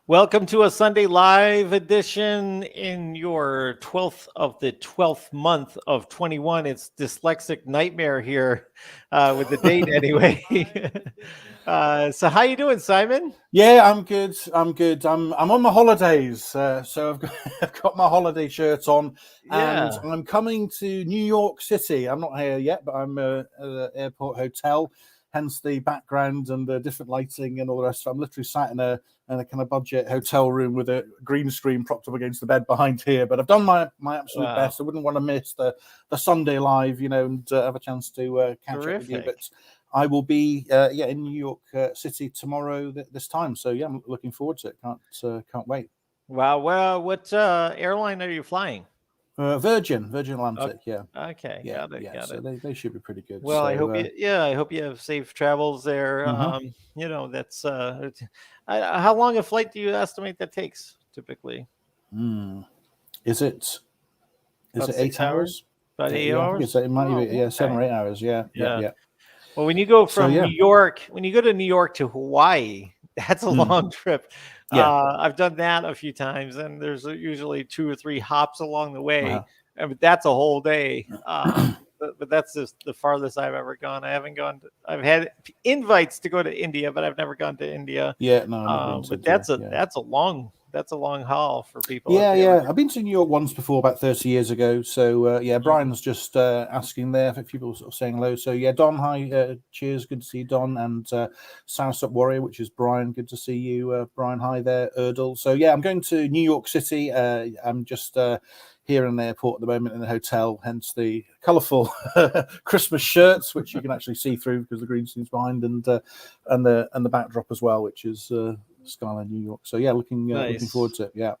Welcome to a Sunday Live edition in your 12th of the 12th month of 21. It's dyslexic nightmare here with the date anyway. So how you doing, Simon? Yeah, I'm good. I'm on my holidays, so I've got my holiday shirt on, and Yeah. I'm coming to New York City. I'm not here yet, but I'm at the airport hotel. Hence the background and the different lighting and all the rest. So I'm literally sat in a kind of budget hotel room with a green screen propped up against the bed behind here. But I've done my absolute Wow. best. I wouldn't want to miss the Sunday Live, and have a chance to catch up with you. Terrific. But I will be in New York City tomorrow this time. So yeah, I'm looking forward to it. Can't wait. Wow. Well, what airline are you flying? Virgin Atlantic. Yeah, Okay. yeah, Got it. yeah. Got So it. they should be pretty good. Well, I hope So I hope you have safe travels there. mhm. That's how long a flight do you estimate that takes typically? Is it About 8 6 hours? hours? About 8 Yeah, I think hours? it might be Oh, 7 okay. or 8 hours. Yeah, yeah, Yeah. yeah. Well, when you go So from New yeah, York, when you go to New York to Hawaii, that's a mm, long trip. yeah. I've done that a few times, and there's usually 2 or 3 hops along the way, Uh-huh. and that's a whole day. But that's just the farthest I've ever gone. I haven't gone to, I've had invites to go to India, but I've never gone to India. Yeah, no, I've not been to But India. Yeah. that's a long haul for people if Yeah, they ever yeah. do. I've been to New York once before, about 30 years ago. So yeah, Mhm. Brian's just asking there for people sort of saying hello. So yeah, Don, hi, cheers, good to see you, Don, and South Up Warrior, which is Brian, good to see you, Brian. Hi there, Erdl. So yeah, I'm going to New York City. I'm just here in the airport at the moment in the hotel, hence the colourful Christmas shirts, which you can actually see through because the green screen's behind, and the backdrop as well, which is Skyline New York. So yeah, looking forward Nice. to it. Yeah.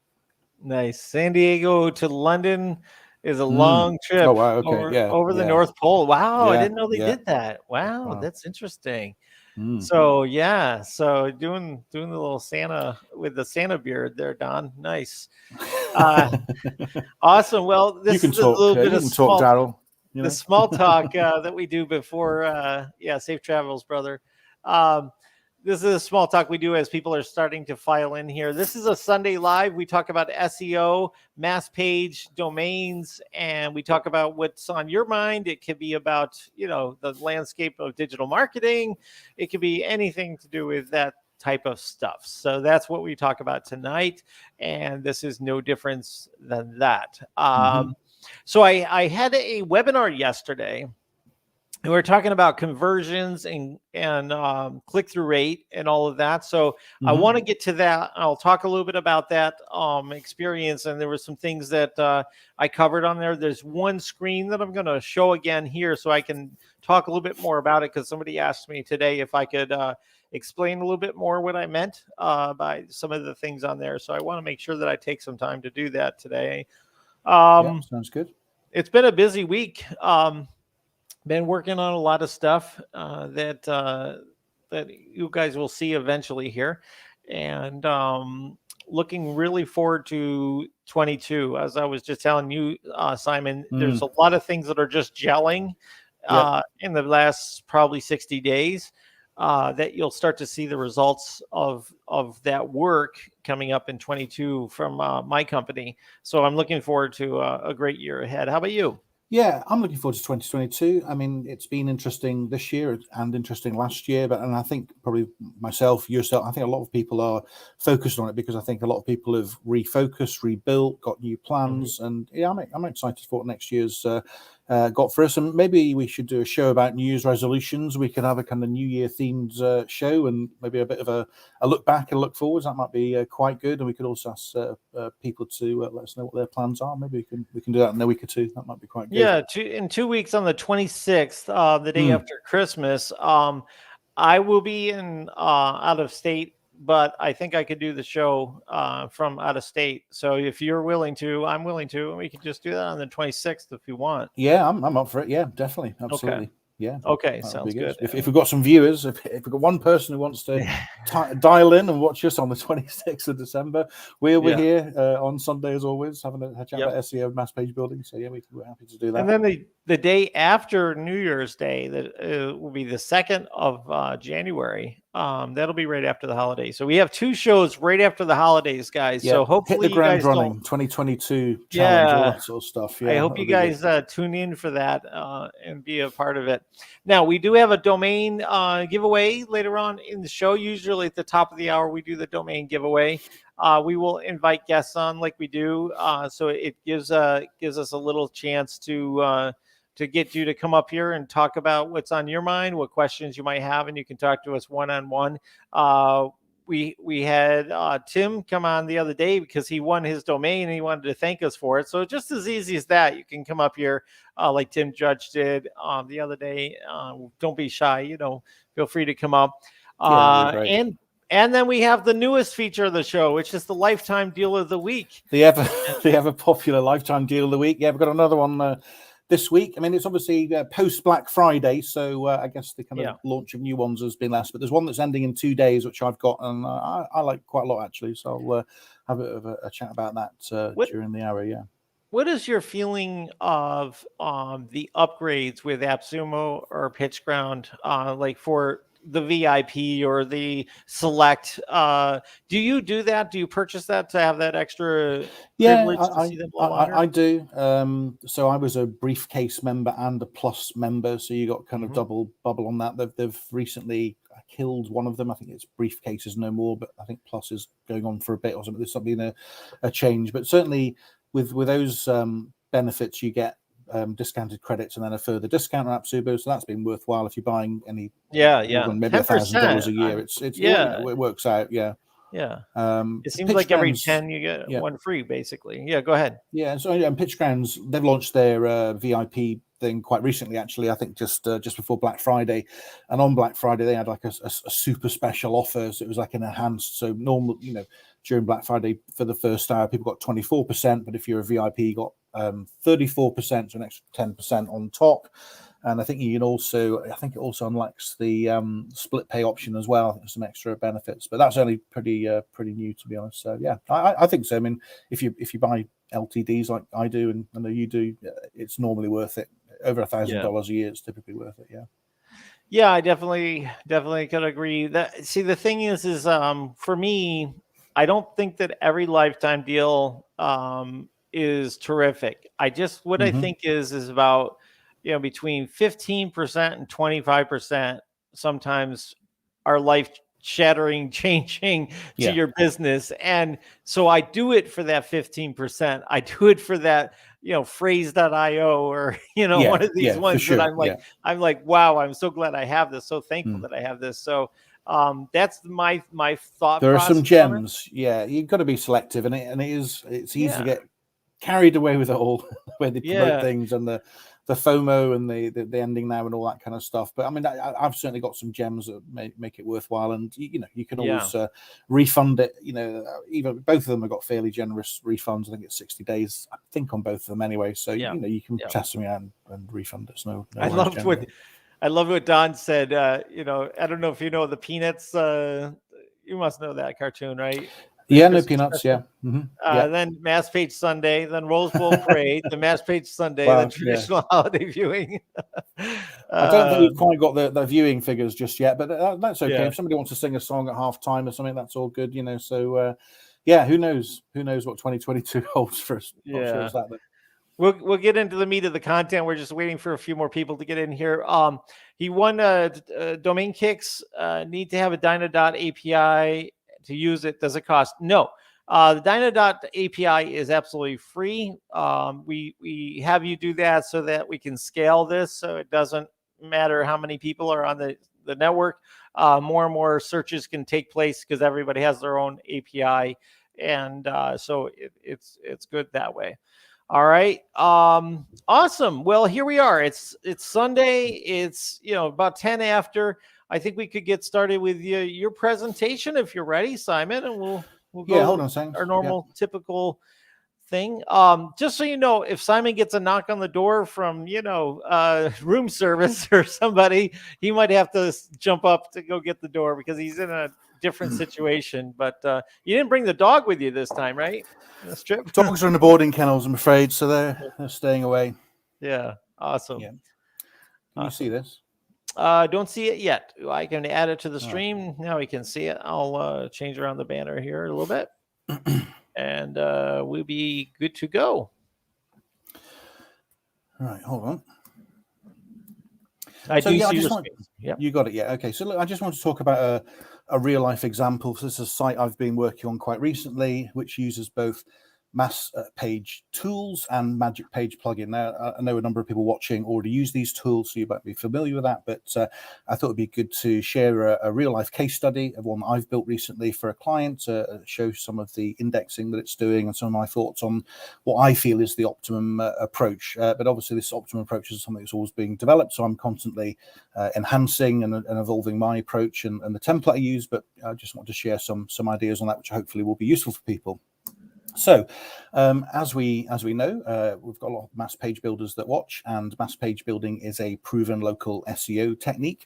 Nice. San Diego to London is a Mm. long Oh trip wow. Okay. Yeah. over the Yeah. North Pole. Wow, I Yeah. didn't know they Yeah. did that. Wow, Wow. that's interesting. Mm. So yeah, so doing the little Santa with the Santa beard there, Don. Nice. Uh, awesome. Well, You this can is a talk. little bit You of can talk, small Daryl. You the know. small talk that we do before safe travels, brother. um, this is a small talk we do as people are starting to file in here. This is a Sunday Live. We talk about SEO, mass page domains, and we talk about what's on your mind. It could be about the landscape of digital marketing. It could be anything to do with that type of stuff. So that's what we talk about tonight, and this is no difference than that. Mm-hmm. So I had a webinar yesterday, and we were talking about conversions and click through rate and all of that. So I Mm-hmm. want to get to that. I'll talk a little bit about that experience, and there were some things that I covered on there. There's one screen that I'm going to show again here, so I can talk a little bit more about it because somebody asked me today if I could explain a little bit more what I meant by some of the things on there. So I want to make sure that I take some time to do that today. Yeah. Um, Sounds good. it's been a busy week. Been working on a lot of stuff that you guys will see eventually here, and looking really forward to 22. As I was just telling you, Simon, there's Mm. a lot of things that are just gelling Yep. in the last probably 60 days. That you'll start to see the results of that work coming up in 22 from my company. So I'm looking forward to a great year ahead. How about you? Yeah, I'm looking forward to 2022. I mean, it's been interesting this year and interesting last year, and I think probably myself, yourself, I think a lot of people are focused on it because I think a lot of people have refocused, rebuilt, got new Mhm. plans, and yeah, I'm excited for what next year's got for us. And maybe we should do a show about New Year's resolutions. We could have a kind of New Year themed show, and maybe a bit of a look back and a look forwards. That might be quite good. And we could also ask people to let us know what their plans are. Maybe we can do that in a week or two. That might be quite good. Yeah, in 2 weeks on the 26th, the day Mm. after Christmas, I will be in out of state, but I think I could do the show from out of state. So if you're willing to, I'm willing to, and we could just do that on the 26th if you want. Yeah, I'm up for it. Yeah, definitely, Okay. absolutely. Yeah, Okay, that would be sounds good. good. If we've got some viewers, if we've got one person who wants to dial in and watch us on the 26th of December, we'll be Yeah. here on Sunday as always, having a chat Yep. about SEO mass page building. So yeah, we're happy to do And that. then the day after New Year's Day, that will be the 2nd of January. That'll be right after the holidays. So we have 2 shows right after the holidays, guys. Yeah, So hit hopefully the you ground guys running, don't. 2022 challenge, all Yeah, that sort of stuff. I Yeah, hope that'll you be good. guys tune in for that and be a part of it. Now, we do have a domain giveaway later on in the show. Usually at the top of the hour, we do the domain giveaway. We will invite guests on like we do, so it gives us a little chance to get you to come up here and talk about what's on your mind, what questions you might have, and you can talk to us one-on-one. We had Tim come on the other day because he won his domain and he wanted to thank us for it. So just as easy as that, you can come up here like Tim Judge did the other day. Don't be shy, feel free to come up. Yeah, great. And then we have the newest feature of the show, which is the Lifetime Deal of the Week. The ever popular Lifetime Deal of the Week. Yeah, we've got another one this week. I mean, it's obviously post Black Friday, so I guess the kind of launch of new ones has been less. But there's one that's ending in 2 days, which I've got, and I like quite a lot actually. So I'll have a chat about that during the hour. Yeah. What is your feeling of the upgrades with AppSumo or PitchGround, like for the VIP or the Select? Do you do that? Do you purchase that to have that extra privilege to see them a little longer? I do. So I was a Briefcase member and a Plus member, so you got kind of double bubble on that. They've recently killed one of them. I think it's Briefcase is no more, but I think Plus is going on for a bit or something. There's been a change, but certainly with those benefits, you get discounted credits and then a further discount on AppSumo. So that's been worthwhile if you're buying any. Maybe $1,000 a year. It's it works out. Yeah. Yeah. It seems like every 10 you get one free, basically. Yeah, go ahead. Yeah. So PitchGrounds, they've launched their VIP thing quite recently, actually. I think just before Black Friday, and on Black Friday they had like a super special offer. So it was like an enhanced. So normal, during Black Friday for the first hour, people got 24%, but if you're a VIP, you got 34%, so an extra 10% on top. And I think it also unlocks the split pay option as well. I think there's some extra benefits, but that's only pretty new, to be honest. So yeah, I think so. I mean, if you buy LTDs like I do, and I know you do, it's normally worth it. Over $1,000 a year, it's typically worth it. Yeah. Yeah, I definitely could agree. The thing is for me, I don't think that every lifetime deal is terrific. I think is about between 15% and 25% sometimes are life shattering, changing to your business. And so I do it for that 15%. I do it for that, phrase.io or, one of these ones that I'm like, wow, I'm so glad I have this. So thankful that I have this. So that's my thought. There are some gems. Yeah. You've got to be selective, and it's easy to get carried away with it all, the way they promote things and the FOMO and the ending now and all that kind of stuff. But I mean, I've certainly got some gems that make it worthwhile, and you can always refund it. Even both of them have got fairly generous refunds. I think it's 60 days. I think on both of them anyway. So you can test them out and refund it. No I love what Don said. I don't know if you know the Peanuts. You must know that cartoon, right? Yeah, no Peanuts. Yeah. Then Mass Page Sunday, then Rose Bowl Parade, the Mass Page Sunday, the traditional holiday viewing. I don't think we've quite got the viewing figures just yet, but that's okay. If somebody wants to sing a song at halftime or something, that's all good, So who knows? Who knows what 2022 holds for us? Yeah. We'll get into the meat of the content. We're just waiting for a few more people to get in here. He won domain kicks. Need to have a Dynadot API to use it. Does it cost? No. The Dynadot API is absolutely free. We have you do that so that we can scale this, so it doesn't matter how many people are on the network. More and more searches can take place because everybody has their own API, and so it's good that way. All right. Awesome. Well, here we are. It's Sunday. It's about 10 after. I think we could get started with your presentation if you're ready, Simon, and we'll go hold on a second. Our normal typical thing. Just so you know, if Simon gets a knock on the door from room service or somebody, he might have to jump up to go get the door because he's in a different situation. But you didn't bring the dog with you this time, right? This trip. Dogs are in the boarding kennels, I'm afraid, so they're staying away. Yeah. Awesome. Yeah. Can you see Awesome. this? Don't see it yet. I can add it to the Oh. stream. Now we can see it. I'll change around the banner here a little bit, and we'll be good to go. All right, hold on. I do see I your just want, screen. Yep. you got it. Yeah. Okay. So look, I just want to talk about a real life example. So this is a site I've been working on quite recently, which uses both mass page tools and magic page plugin. Now, I know a number of people watching already use these tools, so you might be familiar with that, but I thought it'd be good to share a real life case study of one that I've built recently for a client to show some of the indexing that it's doing and some of my thoughts on what I feel is the optimum approach. But obviously this optimum approach is something that's always being developed, so I'm constantly enhancing and evolving my approach and the template I use, but I just want to share some ideas on that, which hopefully will be useful for people. So, as we know, we've got a lot of mass page builders that watch, and mass page building is a proven local SEO technique.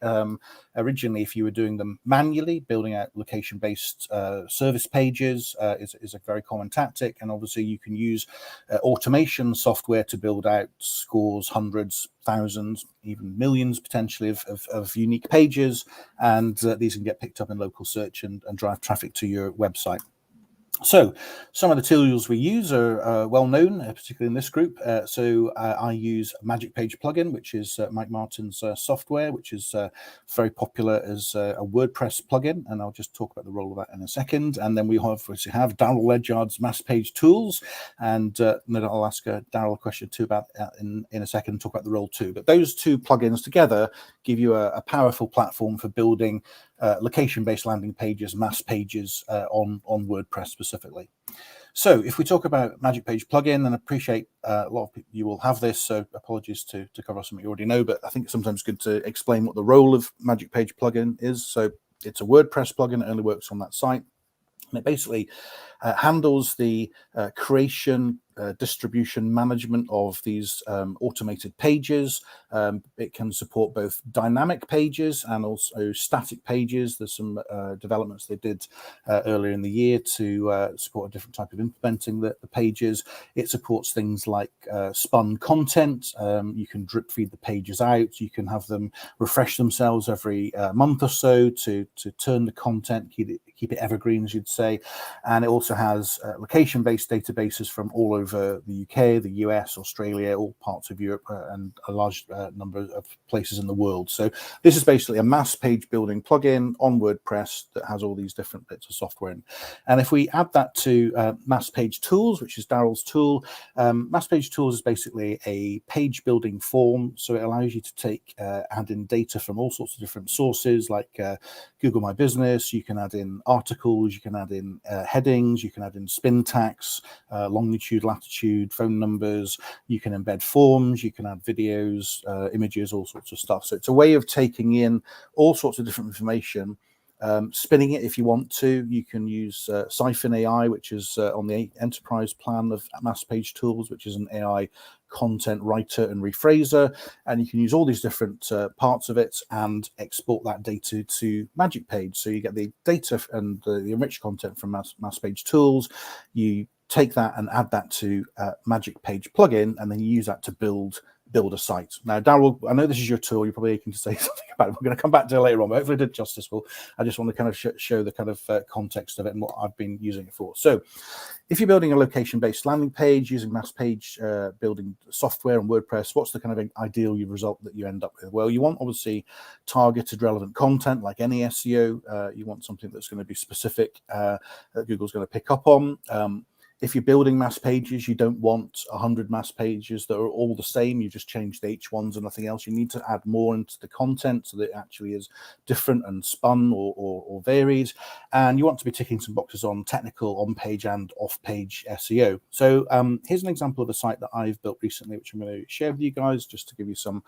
Originally, if you were doing them manually, building out location-based service pages is a very common tactic, and obviously you can use automation software to build out scores, hundreds, thousands, even millions potentially of unique pages, and these can get picked up in local search and drive traffic to your website. So some of the tools we use are well known, particularly in this group. I use Magic Page plugin, which is Mike Martin's software, which is very popular as a WordPress plugin, and I'll just talk about the role of that in a second. And then we obviously have Daryl Ledyard's Mass Page tools, and I'll ask Daryl a question too about that in a second, and talk about the role too. But those two plugins together give you a powerful platform for building location-based landing pages, mass pages on WordPress specifically. So if we talk about Magic Page plugin, and I appreciate a lot of people, you will have this, so apologies to cover something you already know, but I think it's sometimes good to explain what the role of Magic Page plugin is. So it's a WordPress plugin, it only works on that site. And it basically handles the creation, distribution, management of these automated pages. It can support both dynamic pages and also static pages. There's some developments they did earlier in the year to support a different type of implementing the pages. It supports things like spun content. You can drip feed the pages out. You can have them refresh themselves every month or so to turn the content, keep it evergreen, as you'd say. And it also has location-based databases from all over the UK, the US, Australia, all parts of Europe, and a large number of places in the world. So this is basically a mass page building plugin on WordPress that has all these different bits of software in. And if we add that to Mass Page Tools, which is Daryl's tool, Mass Page Tools is basically a page building form. So it allows you to add in data from all sorts of different sources, like Google My Business. You can add in articles, you can add in headings, you can add in spin tags, longitude, latitude, phone numbers, you can embed forms, you can add videos, images, all sorts of stuff. So it's a way of taking in all sorts of different information, spinning it if you want to. You can use Siphon AI, which is on the enterprise plan of Mass Page Tools, which is an AI content writer and rephraser, and you can use all these different parts of it and export that data to Magic Page. So you get the data and the enriched content from Mass Page Tools. You take that and add that to Magic Page plugin, and then you use that to build a site. Now, Daryl, I know this is your tool. You're probably aching to say something about it. We're going to come back to it later on, but hopefully I did justice. Well, I just want to kind of show the kind of context of it and what I've been using it for. So if you're building a location-based landing page using Mass Page building software and WordPress, what's the kind of ideal result that you end up with? Well, you want obviously targeted relevant content like any SEO. You want something that's going to be specific that Google's going to pick up on. If you're building mass pages, you don't want 100 mass pages that are all the same. You just change the H1s and nothing else. You need to add more into the content so that it actually is different and spun or varied. And you want to be ticking some boxes on technical, on-page and off-page SEO. So here's an example of a site that I've built recently, which I'm going to share with you guys just to give you some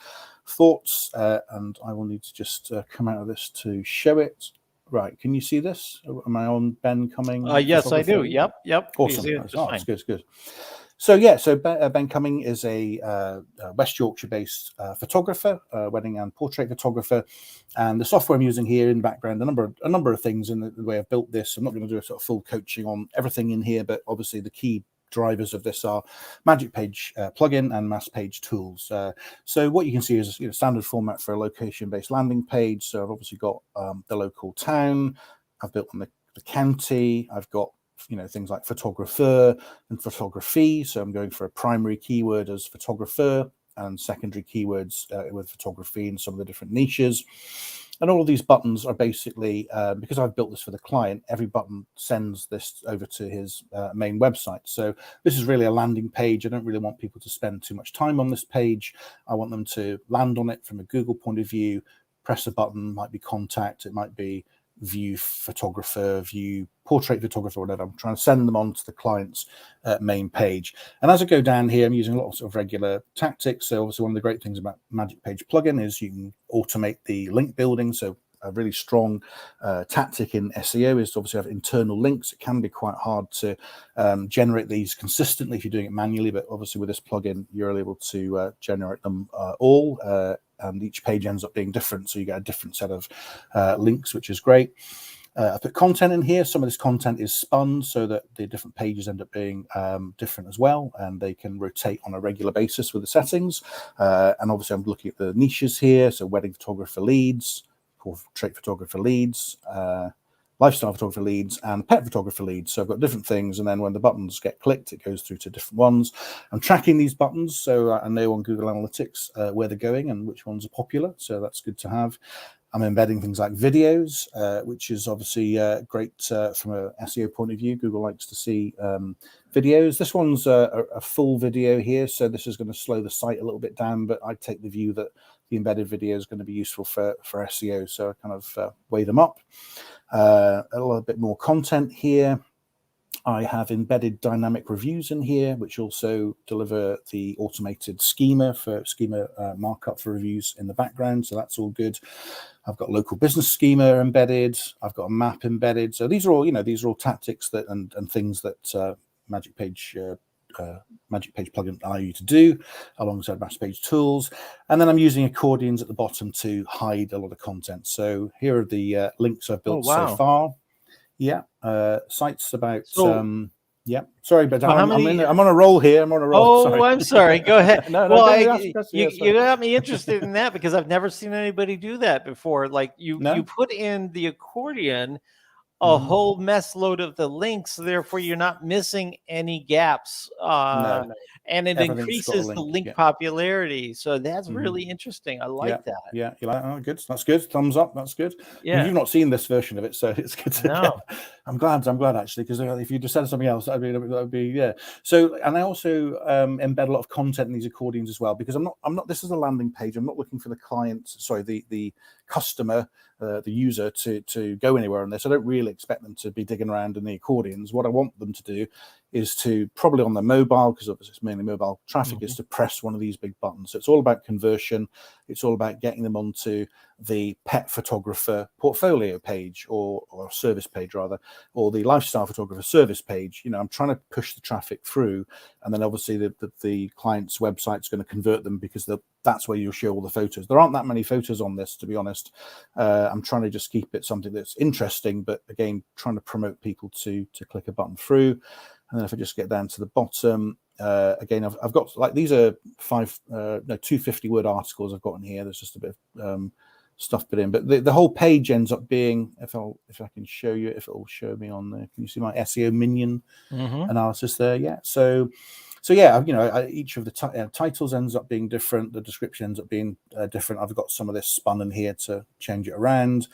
thoughts. And I will need to just come out of this to show it. Right, can you see this? Am I on Ben Cumming? Yes, I do. Yep. Awesome. It's good. So Ben Cumming is a West Yorkshire-based photographer, wedding and portrait photographer, and the software I'm using here in the background, a number of things in the way I've built this. I'm not going to do a sort of full coaching on everything in here, but obviously the key drivers of this are Magic Page plugin and Mass Page tools. So what you can see is standard format for a location-based landing page. So I've obviously got the local town. I've built on the county. I've got things like photographer and photography. So I'm going for a primary keyword as photographer and secondary keywords with photography and some of the different niches. And all of these buttons are basically, because I've built this for the client, every button sends this over to his main website. So this is really a landing page. I don't really want people to spend too much time on this page. I want them to land on it from a Google point of view, press a button, might be contact, it might be view photographer, view portrait photographer, whatever. I'm trying to send them on to the client's main page. And as I go down here, I'm using lots of regular tactics. So obviously one of the great things about Magic Page plugin is you can automate the link building. So a really strong tactic in SEO is to obviously have internal links. It can be quite hard to generate these consistently if you're doing it manually, but obviously with this plugin, you're able to generate them all. And each page ends up being different, so you get a different set of links, which is great. I put content in here. Some of this content is spun so that the different pages end up being different as well, and they can rotate on a regular basis with the settings. And obviously I'm looking at the niches here, so wedding photographer leads, portrait photographer leads, lifestyle photographer leads, and pet photographer leads. So I've got different things, and then when the buttons get clicked, it goes through to different ones. I'm tracking these buttons, so I know on Google Analytics where they're going and which ones are popular, so that's good to have. I'm embedding things like videos, which is obviously great from a SEO point of view. Google likes to see videos. This one's a full video here, so this is going to slow the site a little bit down, but I take the view that the embedded video is going to be useful for SEO, so I kind of weigh them up. A little bit more content here. I have embedded dynamic reviews in here, which also deliver the automated schema markup for reviews in the background. So that's all good. I've got local business schema embedded. I've got a map embedded. So these are all tactics that and things that Magic Page plugin allow you to do alongside Mass Page tools. And then I'm using accordions at the bottom to hide a lot of content. So here are the links I've built so far. Yeah, sites about yeah. Sorry, but so I'm on a roll here. I'm on a roll. Oh, sorry. I'm sorry. Go ahead. No, you got me interested in that because I've never seen anybody do that before. Like you put in the accordion, a whole mess load of the links. Therefore, you're not missing any gaps. And it increases the link popularity. So that's really interesting. I like that. Yeah, you like that? Good. That's good. Thumbs up. That's good. Yeah. You've not seen this version of it, so it's good to I'm glad actually, because if you just said something else, that would be yeah. So, and I also embed a lot of content in these accordions as well, because I'm not. This is a landing page. I'm not looking for the client. Sorry, the customer, the user to go anywhere on this. I don't really expect them to be digging around in the accordions. What I want them to do is to probably on their mobile, because obviously it's mainly mobile traffic, is to press one of these big buttons. So it's all about conversion. It's all about getting them onto the pet photographer portfolio page or service page rather, or the lifestyle photographer service page. I'm trying to push the traffic through, and then obviously the client's website's going to convert them because that's where you'll show all the photos. There aren't that many photos on this, to be honest. I'm trying to just keep it something that's interesting, but again, trying to promote people to click a button through. And then if I just get down to the bottom, again, I've got like these are 250-word articles I've got in here. There's just a bit of stuff put in, but the whole page ends up being, if I can show you, if it will show me on there. Can you see my SEO minion analysis there? Yeah. So yeah, each of the titles ends up being different. The description ends up being different. I've got some of this spun in here to change it around.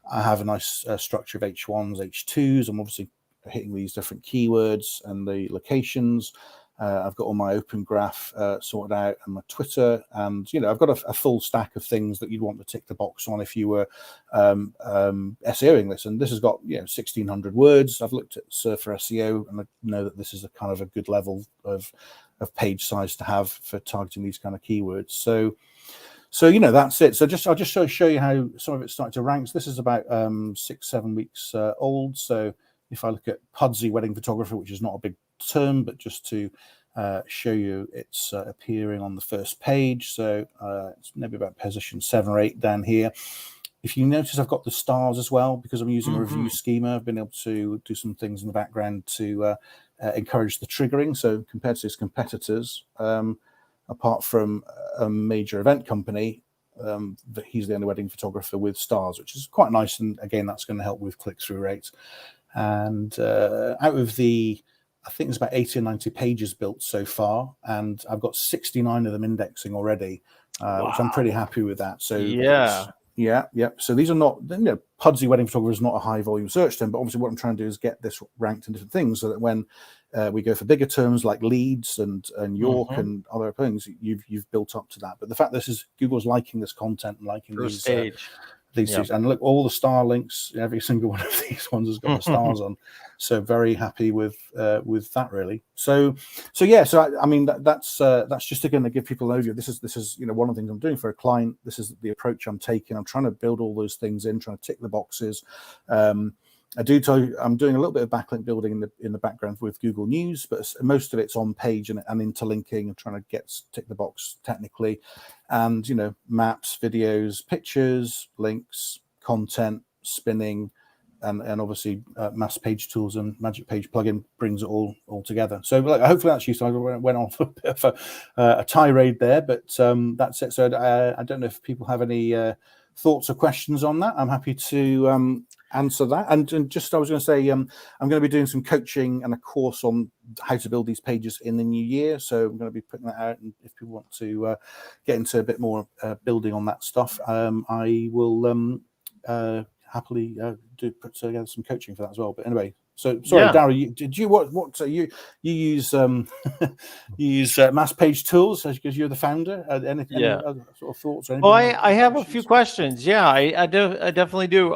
I have a nice structure of H1s, H2s. I'm obviously hitting these different keywords and the locations. I've got all my open graph sorted out and my Twitter, and I've got a full stack of things that you'd want to tick the box on if you were SEOing this. And this has got 1,600 words. I've looked at Surfer SEO, and I know that this is a kind of a good level of page size to have for targeting these kind of keywords. So that's it. So I'll just show you how some of it's starting to rank. So this is about 6-7 weeks old. So if I look at Pudsey wedding photographer, which is not a big term, but just to show you, it's appearing on the first page. So it's maybe about position 7 or 8 down here. If you notice, I've got the stars as well because I'm using a review Mhm. schema. I've been able to do some things in the background to encourage the triggering. So compared to his competitors, apart from a major event company, he's the only wedding photographer with stars, which is quite nice. And again, that's going to help with click-through rates. And out of the, I think there's about 80 or 90 pages built so far, and I've got 69 of them indexing already, which I'm pretty happy with that. So Yeah. yeah. So these are not, Pudsey Wedding Photographer is not a high volume search term, but obviously what I'm trying to do is get this ranked in different things so that when we go for bigger terms like Leeds and York and other things, you've built up to that. But the fact this is Google's liking this content and liking First these stage. things, and look, all the star links, every single one of these ones has got the stars on. So very happy with that, really. So I mean that's just again to give people an overview. This is one of the things I'm doing for a client. This is the approach I'm taking. I'm trying to build all those things in, trying to tick the boxes. I'm doing a little bit of backlink building in the background with Google News, but most of it's on page and interlinking and trying to tick the box technically, and maps, videos, pictures, links, content, spinning, and obviously mass page tools and magic page plugin brings it all together. So hopefully that's useful. I went off a bit of a tirade there, but that's it. So I don't know if people have any thoughts or questions on that. I'm happy to answer that. And just I was going to say I'm going to be doing some coaching and a course on how to build these pages in the new year. So I'm going to be putting that out, and if people want to get into a bit more building on that stuff, I will happily put together some coaching for that as well. But anyway, so sorry, Daryl, you use you use mass page tools because you're the founder. Any other sort of thoughts or anything? Well, I have a few questions. Yeah, I definitely do.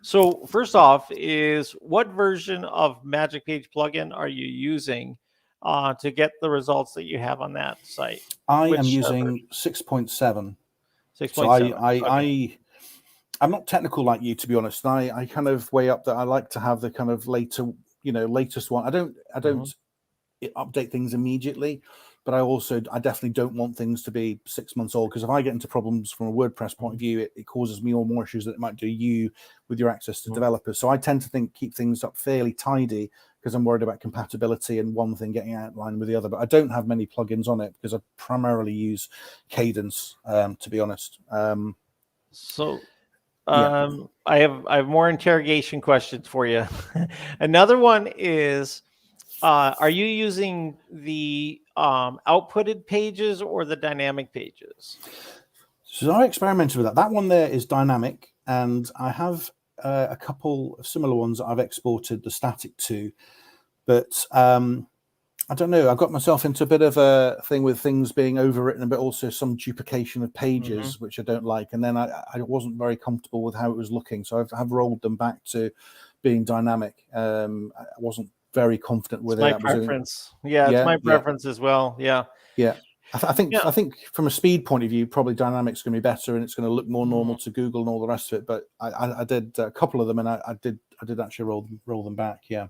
So first off, is what version of Magic Page plugin are you using to get the results that you have on that site? I am using 6.7. 6.7. So I'm not technical like you, to be honest. I kind of weigh up that I like to have the kind of latest one. I don't update things immediately, but I definitely don't want things to be 6 months old, because if I get into problems from a WordPress point of view, it causes me more issues than it might do you with your access to developers. So I tend to keep things up fairly tidy because I'm worried about compatibility and one thing getting out of line with the other. But I don't have many plugins on it because I primarily use Cadence, to be honest. I have more interrogation questions for you. Another one is, are you using the outputted pages or the dynamic pages? So I experimented with that. That one there is dynamic, and I have a couple of similar ones that I've exported the static to, but I don't know. I got myself into a bit of a thing with things being overwritten, but also some duplication of pages, which I don't like. And then I wasn't very comfortable with how it was looking, so I've rolled them back to being dynamic. I wasn't very confident with it. My preference. It's my preference as well. Yeah. I think from a speed point of view, probably dynamic's going to be better, and it's going to look more normal to Google and all the rest of it. But I did a couple of them, and I did actually roll them back. Yeah.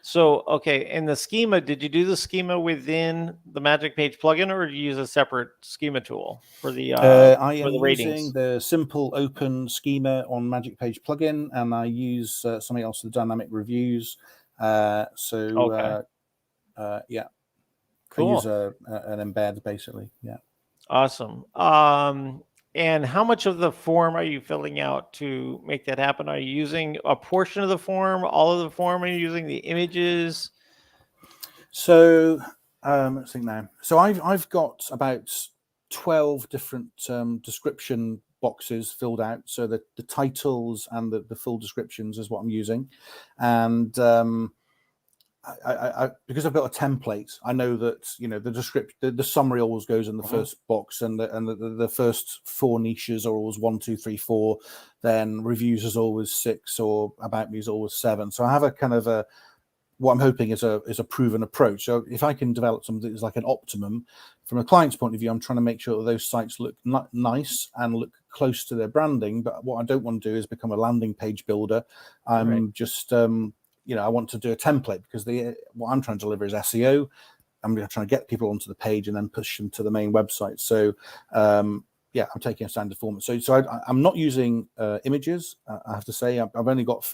So, okay, in the schema, did you do the schema within the Magic Page plugin, or did you use a separate schema tool for the I am ratings? using the simple open schema on Magic Page plugin, and I use something else, the dynamic reviews. Yeah, cool. I use an embed basically. Yeah. Awesome. And how much of the form are you filling out to make that happen? Are you using a portion of the form, all of the form? Are you using the images? So let's think now. So I've got about 12 different description boxes filled out. So the titles and the full descriptions is what I'm using, and I because I've got a template, I know that the summary always goes in the first box, and the first 4 niches are always 1, 2, 3, 4. Then reviews is always 6, or about me is always 7. So I have a kind of what I'm hoping is a proven approach. So if I can develop something that's like an optimum from a client's point of view, I'm trying to make sure that those sites look nice and look close to their branding. But what I don't want to do is become a landing page builder. I'm just I want to do a template, because what I'm trying to deliver is SEO. I'm trying to get people onto the page and then push them to the main website. So I'm taking a standard format. So I'm not using images. I have to say, I've only got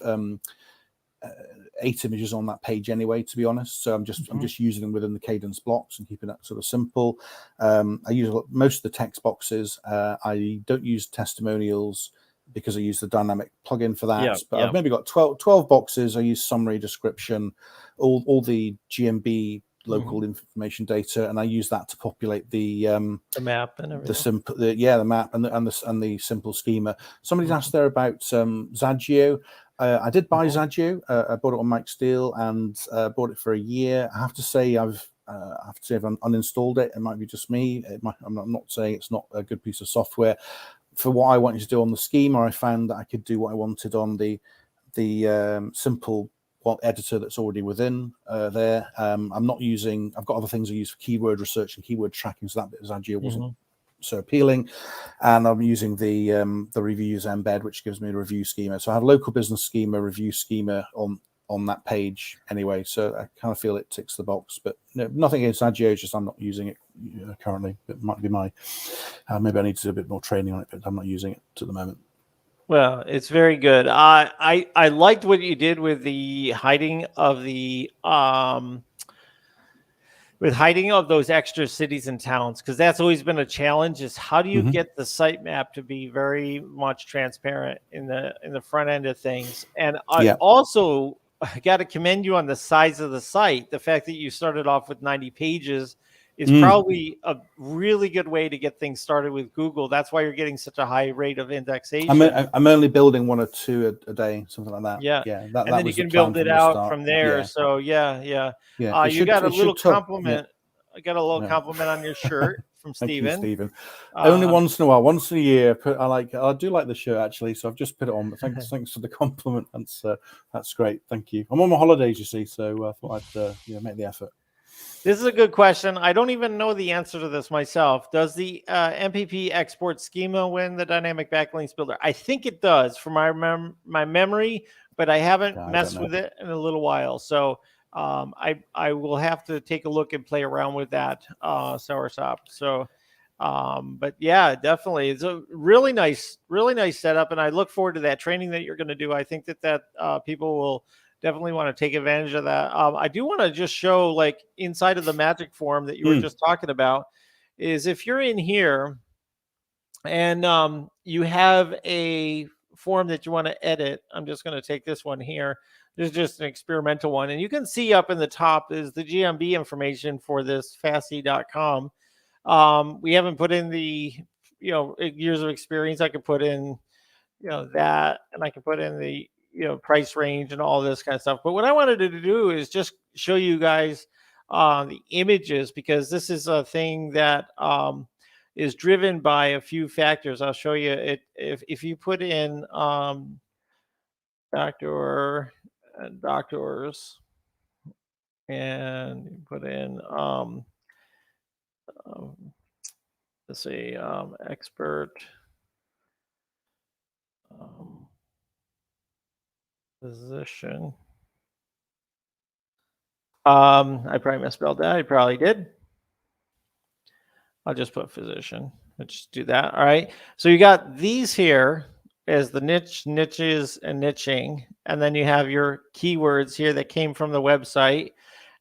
8 images on that page anyway, to be honest. So I'm just using them within the cadence blocks and keeping that sort of simple. I use most of the text boxes. I don't use testimonials because I use the dynamic plugin for that. But I've maybe got 12 boxes. I use summary, description, all the GMB local information data, and I use that to populate the map and everything. The simple, the map and the simple schema. Somebody's asked there about Zagio. I did buy Zagio. I bought it on Mike Steele and bought it for a year. I have to say I've uninstalled it. It might be just me. I'm not saying it's not a good piece of software. For what I wanted to do on the schema, I found that I could do what I wanted on the simple editor that's already within there. I'm not using. I've got other things I use for keyword research and keyword tracking, so that bit of Zagio wasn't so appealing. And I'm using the reviews embed, which gives me a review schema. So I have local business schema, review schema on that page anyway. So I kind of feel it ticks the box. But nothing against Zagio, just I'm not using it currently. It might be my maybe I need to do a bit more training on it, but I'm not using it at the moment. Well, it's very good. I liked what you did with the hiding of the those extra cities and towns, because that's always been a challenge. Is how do you get the sitemap to be very much transparent in the front end of things? And I also got to commend you on the size of the site. The fact that you started off with 90 pages is probably a really good way to get things started with Google. That's why you're getting such a high rate of indexation. I'm only building 1 or 2 a day, something like that. Yeah. That and then you can build it out from there. Yeah. So you got a little compliment. I got a little compliment on your shirt from Stephen. Thank you, Stephen. Only once in a while, once in a year. I do like the shirt actually, so I've just put it on. But thanks for the compliment. That's great. Thank you. I'm on my holidays, you see, so I thought I'd make the effort. This is a good question. I don't even know the answer to this myself. Does the MPP export schema win the dynamic backlinks builder? I think it does from my memory, but I haven't messed with it in a little while. So I will have to take a look and play around with that, Soursop. So, but yeah, definitely. It's a really nice setup. And I look forward to that training that you're going to do. I think that people will definitely want to take advantage of that. I do want to just show, like, inside of the magic form that you were just talking about, is if you're in here and you have a form that you want to edit. I'm just going to take this one here. This is just an experimental one. And you can see up in the top is the GMB information for this Fasty.com. We haven't put in the, years of experience. I could put in, that, and I can put in the, price range and all this kind of stuff. But what I wanted to do is just show you guys the images, because this is a thing that is driven by a few factors. I'll show you it. If you put in doctors and you put in let's see, expert physician. I probably misspelled that. I probably did. I'll just put physician. Let's just do that. All right. So you got these here as the niches, and niching. And then you have your keywords here that came from the website.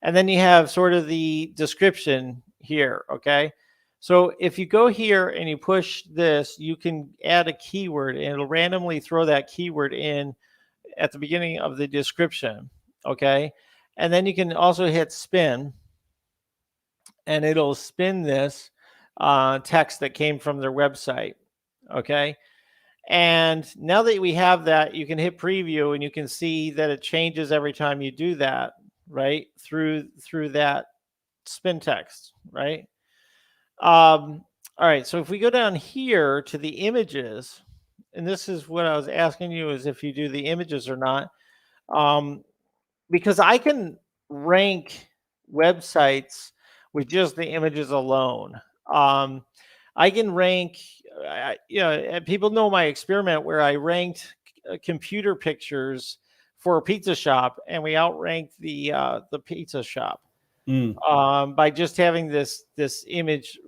And then you have sort of the description here. Okay. So if you go here and you push this, you can add a keyword and it'll randomly throw that keyword in at the beginning of the description. Okay. And then you can also hit spin and it'll spin this text that came from their website. Okay. And now that we have that, you can hit preview and you can see that it changes every time you do that, right? Through that spin text, right? All right. So if we go down here to the images, and this is what I was asking you, is if you do the images or not, because I can rank websites with just the images alone. I can rank, people know my experiment where I ranked computer pictures for a pizza shop, and we outranked the pizza shop by just having this image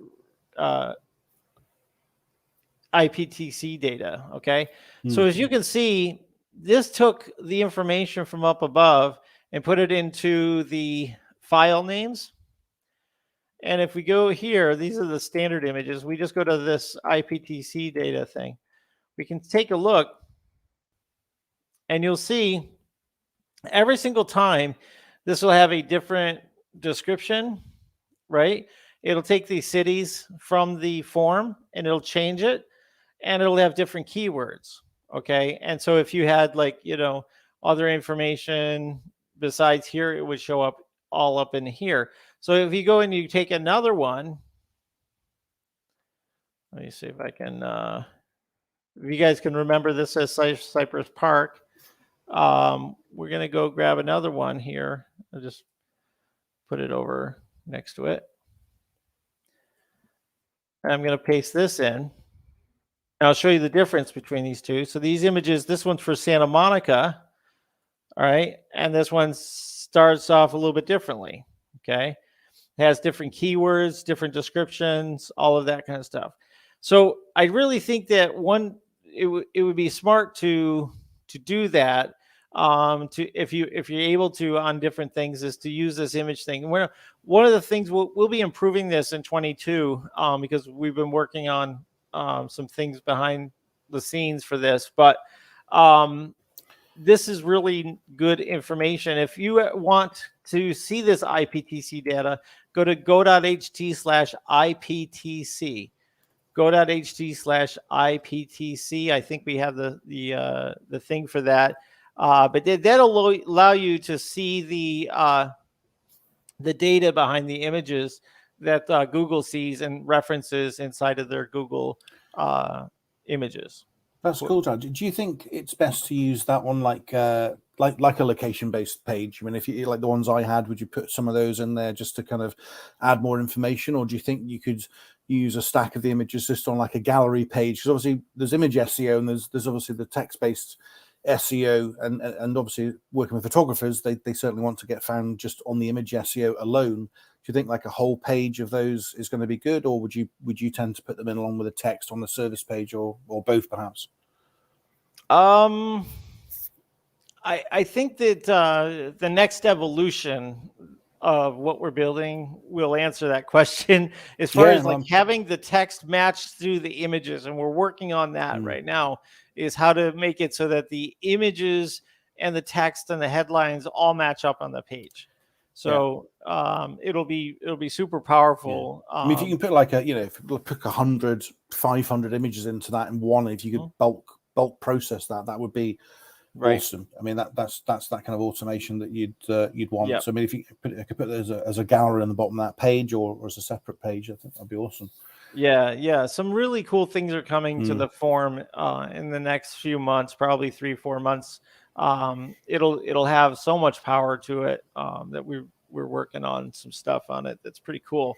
IPTC data. Okay. So as you can see, this took the information from up above and put it into the file names. And if we go here, these are the standard images. We just go to this IPTC data thing. We can take a look and you'll see every single time this will have a different description, right? It'll take these cities from the form and it'll change it and it'll have different keywords. Okay. And so if you had like, other information besides here, it would show up all up in here. So if you go and you take another one, let me see if I can, if you guys can remember this as Cypress Park, we're going to go grab another one here. I'll just put it over next to it. And I'm going to paste this in. And I'll show you the difference between these two. So these images, this one's for Santa Monica. All right. And this one starts off a little bit differently. Okay. It has different keywords, different descriptions, all of that kind of stuff. So I really think that it would be smart to do that. If you're able to on different things, is to use this image thing. And one of the things we'll be improving this in 22 because we've been working on some things behind the scenes for this, but this is really good information. If you want to see this IPTC data, go to go.ht/IPTC. Go.ht/IPTC. I think we have the thing for that. But that'll allow you to see the data behind the images that Google sees and references inside of their Google images. That's cool, John. Do you think it's best to use that one like a location-based page? I mean, if you like the ones I had, would you put some of those in there just to kind of add more information, or do you think you could use a stack of the images just on like a gallery page? Because obviously there's image SEO and there's obviously the text-based SEO, and obviously working with photographers, they certainly want to get found just on the image SEO alone. Do you think like a whole page of those is going to be good, or would you tend to put them in along with a text on the service page, or both perhaps? I think that the next evolution of what we're building will answer that question as far as like having the text matched through the images, and we're working on that right now, is how to make it so that the images and the text and the headlines all match up on the page. So it'll be super powerful. I mean, if you can put like if you put 100, 500 images into that in one, if you could bulk process that would be awesome. I mean, that's that kind of automation that you'd want. So I mean, if you could put it as a gallery on the bottom of that page, or as a separate page, I think that'd be awesome. Yeah. Some really cool things are coming to the form in the next few months, probably 3-4 months. It'll have so much power to it that we're working on some stuff on it that's pretty cool.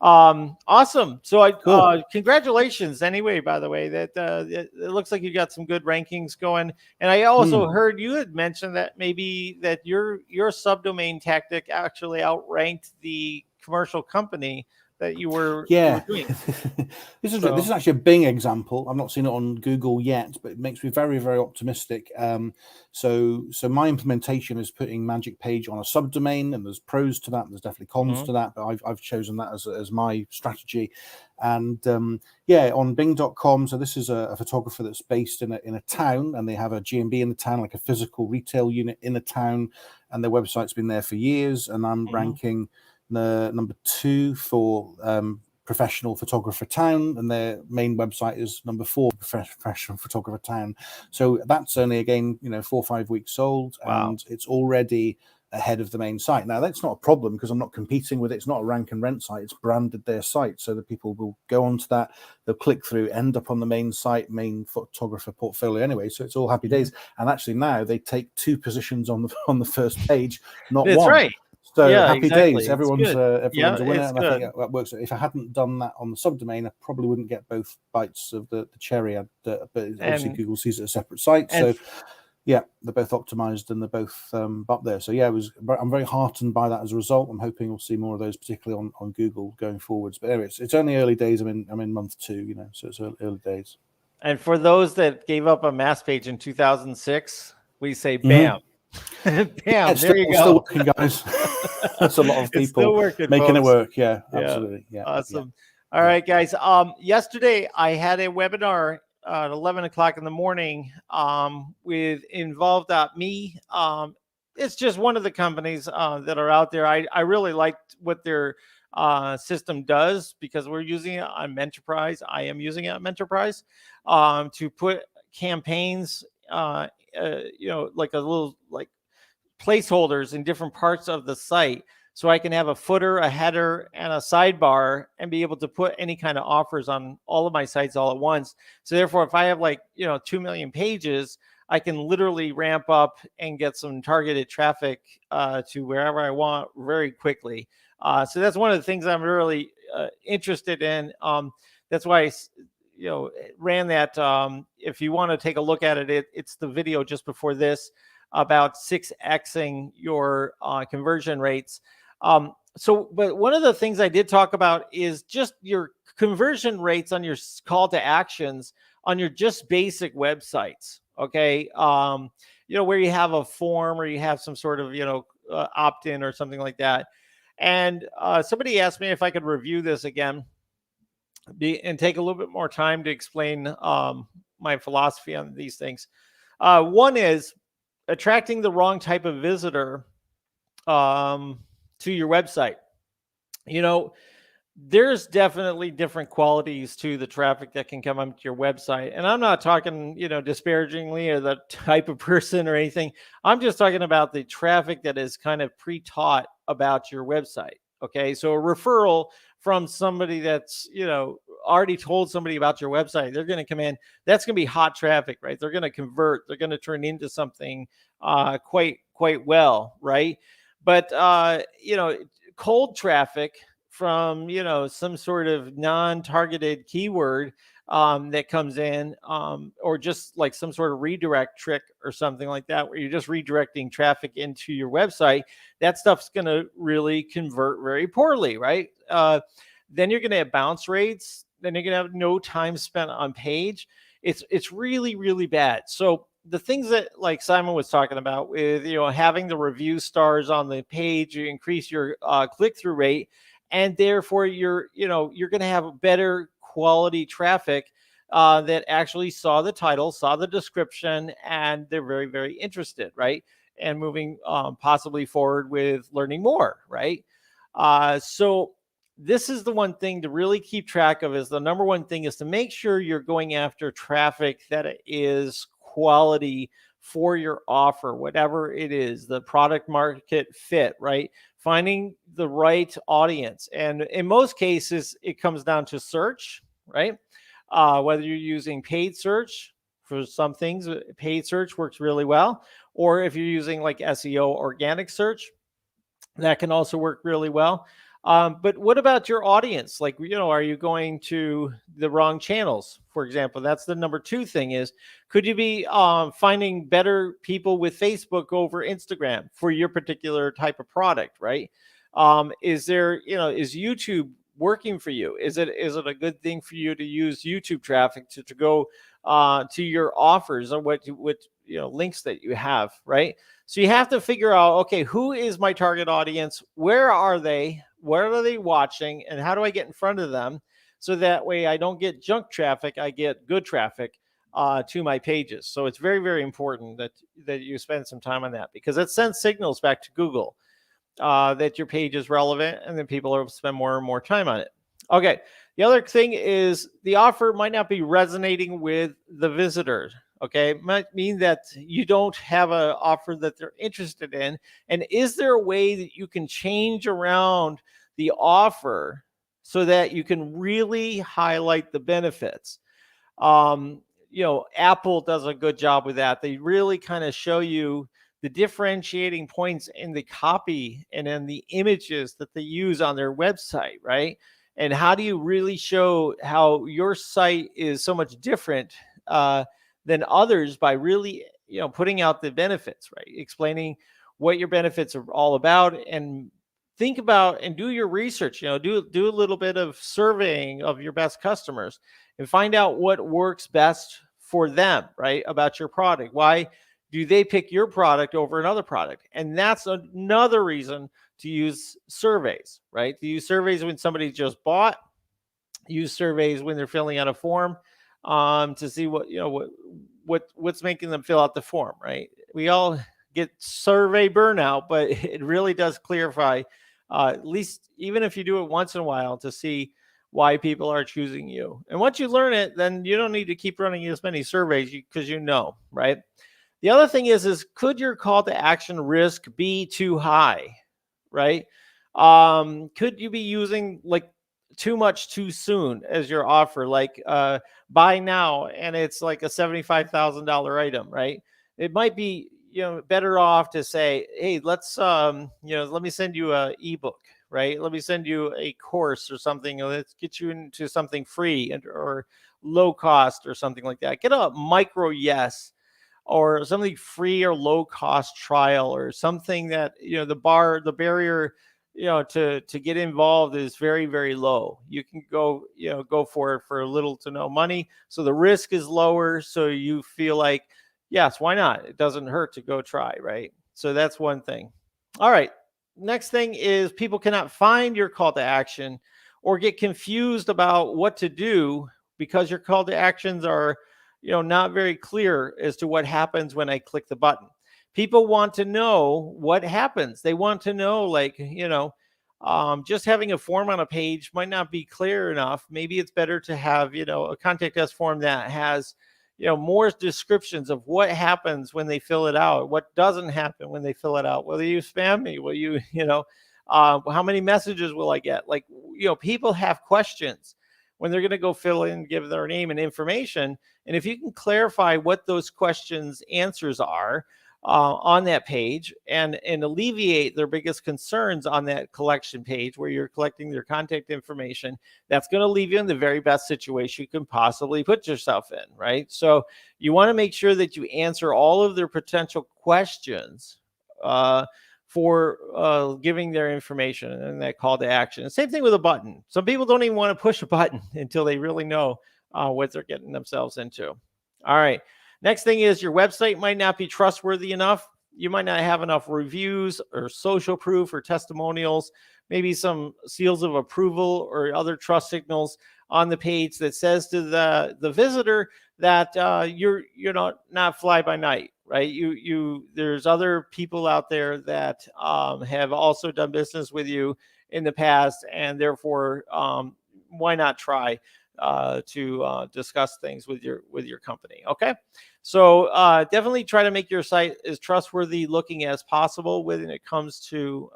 Awesome. So congratulations anyway, by the way, that it looks like you got some good rankings going. And I also heard you had mentioned that maybe that your subdomain tactic actually outranked the commercial company that you were doing. This is actually a Bing example. I've not seen it on Google yet, but it makes me very, very optimistic. So my implementation is putting Magic Page on a subdomain, and there's pros to that, and there's definitely cons to that, but I've chosen that as my strategy. And on Bing.com. So this is a photographer that's based in a town, and they have a G&B in the town, like a physical retail unit in the town, and their website's been there for years, and I'm ranking the number 2 for professional photographer town, and their main website is number 4, professional photographer town. So that's only, again, 4 or 5 weeks old. And it's already ahead of the main site. Now that's not a problem because I'm not competing with it. It's not a rank and rent site. It's branded their site, so that people will go onto that, they'll click through, end up on the main site, main photographer portfolio anyway. So it's all happy days. And actually now they take 2 positions on the first page, not one. That's right. So happy days. Everyone's a winner, and I think that works. If I hadn't done that on the subdomain, I probably wouldn't get both bites of the cherry. But obviously Google sees it as a separate site. So they're both optimized and they're both up there. So I'm very heartened by that as a result. I'm hoping we'll see more of those, particularly on Google going forwards. But anyway, it's only early days. I'm in month 2, so it's early days. And for those that gave up a mass page in 2006, we say Mhm. bam. Bam, It's there you still go. working, guys. That's a lot of It's still people working, making it folks. work. Yeah, Yeah. absolutely. Yeah, yeah, Awesome. All yeah. right, guys. Yesterday I had a webinar at 11 o'clock in the morning with involve.me. It's just one of the companies that are out there. I really liked what their system does because we're using it on Menterprise. I am using it on Menterprise to put campaigns, like a little like placeholders in different parts of the site so I can have a footer, a header, and a sidebar and be able to put any kind of offers on all of my sites all at once. So therefore, if I have 2 million pages, I can literally ramp up and get some targeted traffic to wherever I want very quickly. So that's one of the things I'm really interested in. That's why I ran that. If you want to take a look at it, it's the video just before this about 6xing your conversion rates. But one of the things I did talk about is just your conversion rates on your call to actions on your just basic websites. Okay. Where you have a form or you have some sort of, opt in or something like that. And somebody asked me if I could review this again and take a little bit more time to explain my philosophy on these things. One is attracting the wrong type of visitor to your website. There's definitely different qualities to the traffic that can come onto your website. And I'm not talking, disparagingly or the type of person or anything. I'm just talking about the traffic that is kind of pre-taught about your website. Okay. So a referral from somebody that's, already told somebody about your website, they're going to come in. That's going to be hot traffic, right? They're going to convert. They're going to turn into something quite well, right? But, cold traffic from some sort of non-targeted keyword that comes in, or just like some sort of redirect trick or something like that, where you're just redirecting traffic into your website, that stuff's going to really convert very poorly, right? Then you're going to have bounce rates. Then you're going to have no time spent on page. It's really, really bad. So the things that like Simon was talking about with having the review stars on the page, you increase your click-through rate, and therefore you're going to have a better quality traffic that actually saw the title, saw the description, and they're very, very interested, right? And moving possibly forward with learning more, right? So this is the one thing to really keep track of. Is the number one thing is to make sure you're going after traffic that is quality for your offer, whatever it is, the product market fit, right? Finding the right audience. And in most cases, it comes down to search, right? Whether you're using paid search for some things, paid search works really well. Or if you're using like SEO, organic search, that can also work really well. But what about your audience? Like, are you going to the wrong channels, for example? That's the number two thing is, could you be finding better people with Facebook over Instagram for your particular type of product, right? Is YouTube working for you? Is it a good thing for you to use YouTube traffic to go to your offers or what links that you have, right? So you have to figure out, okay, who is my target audience? Where are they? What are they watching? And how do I get in front of them? So that way I don't get junk traffic, I get good traffic to my pages. So it's very, very important that you spend some time on that, because it sends signals back to Google that your page is relevant, and then people will spend more and more time on it. Okay. The other thing is the offer might not be resonating with the visitor. Okay. It might mean that you don't have an offer that they're interested in. And is there a way that you can change around the offer so that you can really highlight the benefits? Apple does a good job with that. They really kind of show you the differentiating points in the copy and in the images that they use on their website, right? And how do you really show how your site is so much different than others by really, putting out the benefits, right? Explaining what your benefits are all about and think about and do your research. Do a little bit of surveying of your best customers and find out what works best for them, right? About your product. Why do they pick your product over another product? And that's another reason to use surveys, right? To use surveys when somebody just bought, use surveys when they're filling out a form, to see what's making them fill out the form, right? We all get survey burnout, but it really does clarify, at least even if you do it once in a while, to see why people are choosing you. And once you learn it, then you don't need to keep running as many surveys, because right? The other thing is could your call to action risk be too high, right? Could you be using like too much too soon as your offer, like buy now, and it's like a $75,000 item, right? It might be better off to say, hey, let's let me send you a ebook, right? Let me send you a course or something. Let's get you into something free or low cost or something like that. Get a micro yes, or something free or low cost trial, or something that the barrier to get involved is very, very low. You can go for it for little to no money, so the risk is lower, so you feel like, yes, why not? It doesn't hurt to go try, right? So that's one thing. All right, next thing is people cannot find your call to action or get confused about what to do because your call to actions are not very clear as to what happens when I click the button. People want to know what happens. They want to know, like, just having a form on a page might not be clear enough. Maybe it's better to have, a contact us form that has, more descriptions of what happens when they fill it out, what doesn't happen when they fill it out. Will you spam me? Will you, how many messages will I get? Like, people have questions when they're going to go fill in, give their name and information. And if you can clarify what those questions answers are on that page, and alleviate their biggest concerns on that collection page where you're collecting their contact information, that's going to leave you in the very best situation you can possibly put yourself in, right? So you want to make sure that you answer all of their potential questions for giving their information and that call to action. Same thing with a button. Some people don't even want to push a button until they really know what they're getting themselves into. All right. Next thing is your website might not be trustworthy enough. You might not have enough reviews or social proof or testimonials, maybe some seals of approval or other trust signals on the page that says to the visitor that you're not fly by night, right? There's other people out there that have also done business with you in the past, and therefore why not try to discuss things with your company. Okay, so definitely try to make your site as trustworthy looking as possible when it comes to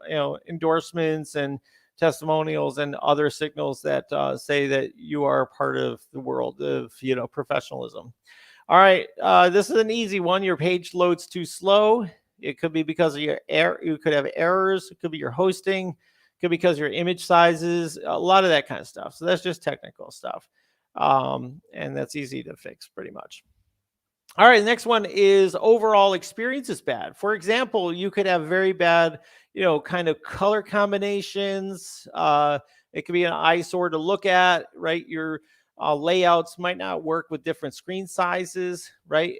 endorsements and testimonials and other signals that say that you are part of the world of professionalism. All right, this is an easy one. Your page loads too slow. It could be because of your error. You could have errors. It could be your hosting. It could be because your image sizes. A lot of that kind of stuff. So that's just technical stuff, and that's easy to fix pretty much. All right, the next one is overall experience is bad. For example, you could have very bad, kind of color combinations. It could be an eyesore to look at, right? Your layouts might not work with different screen sizes, right?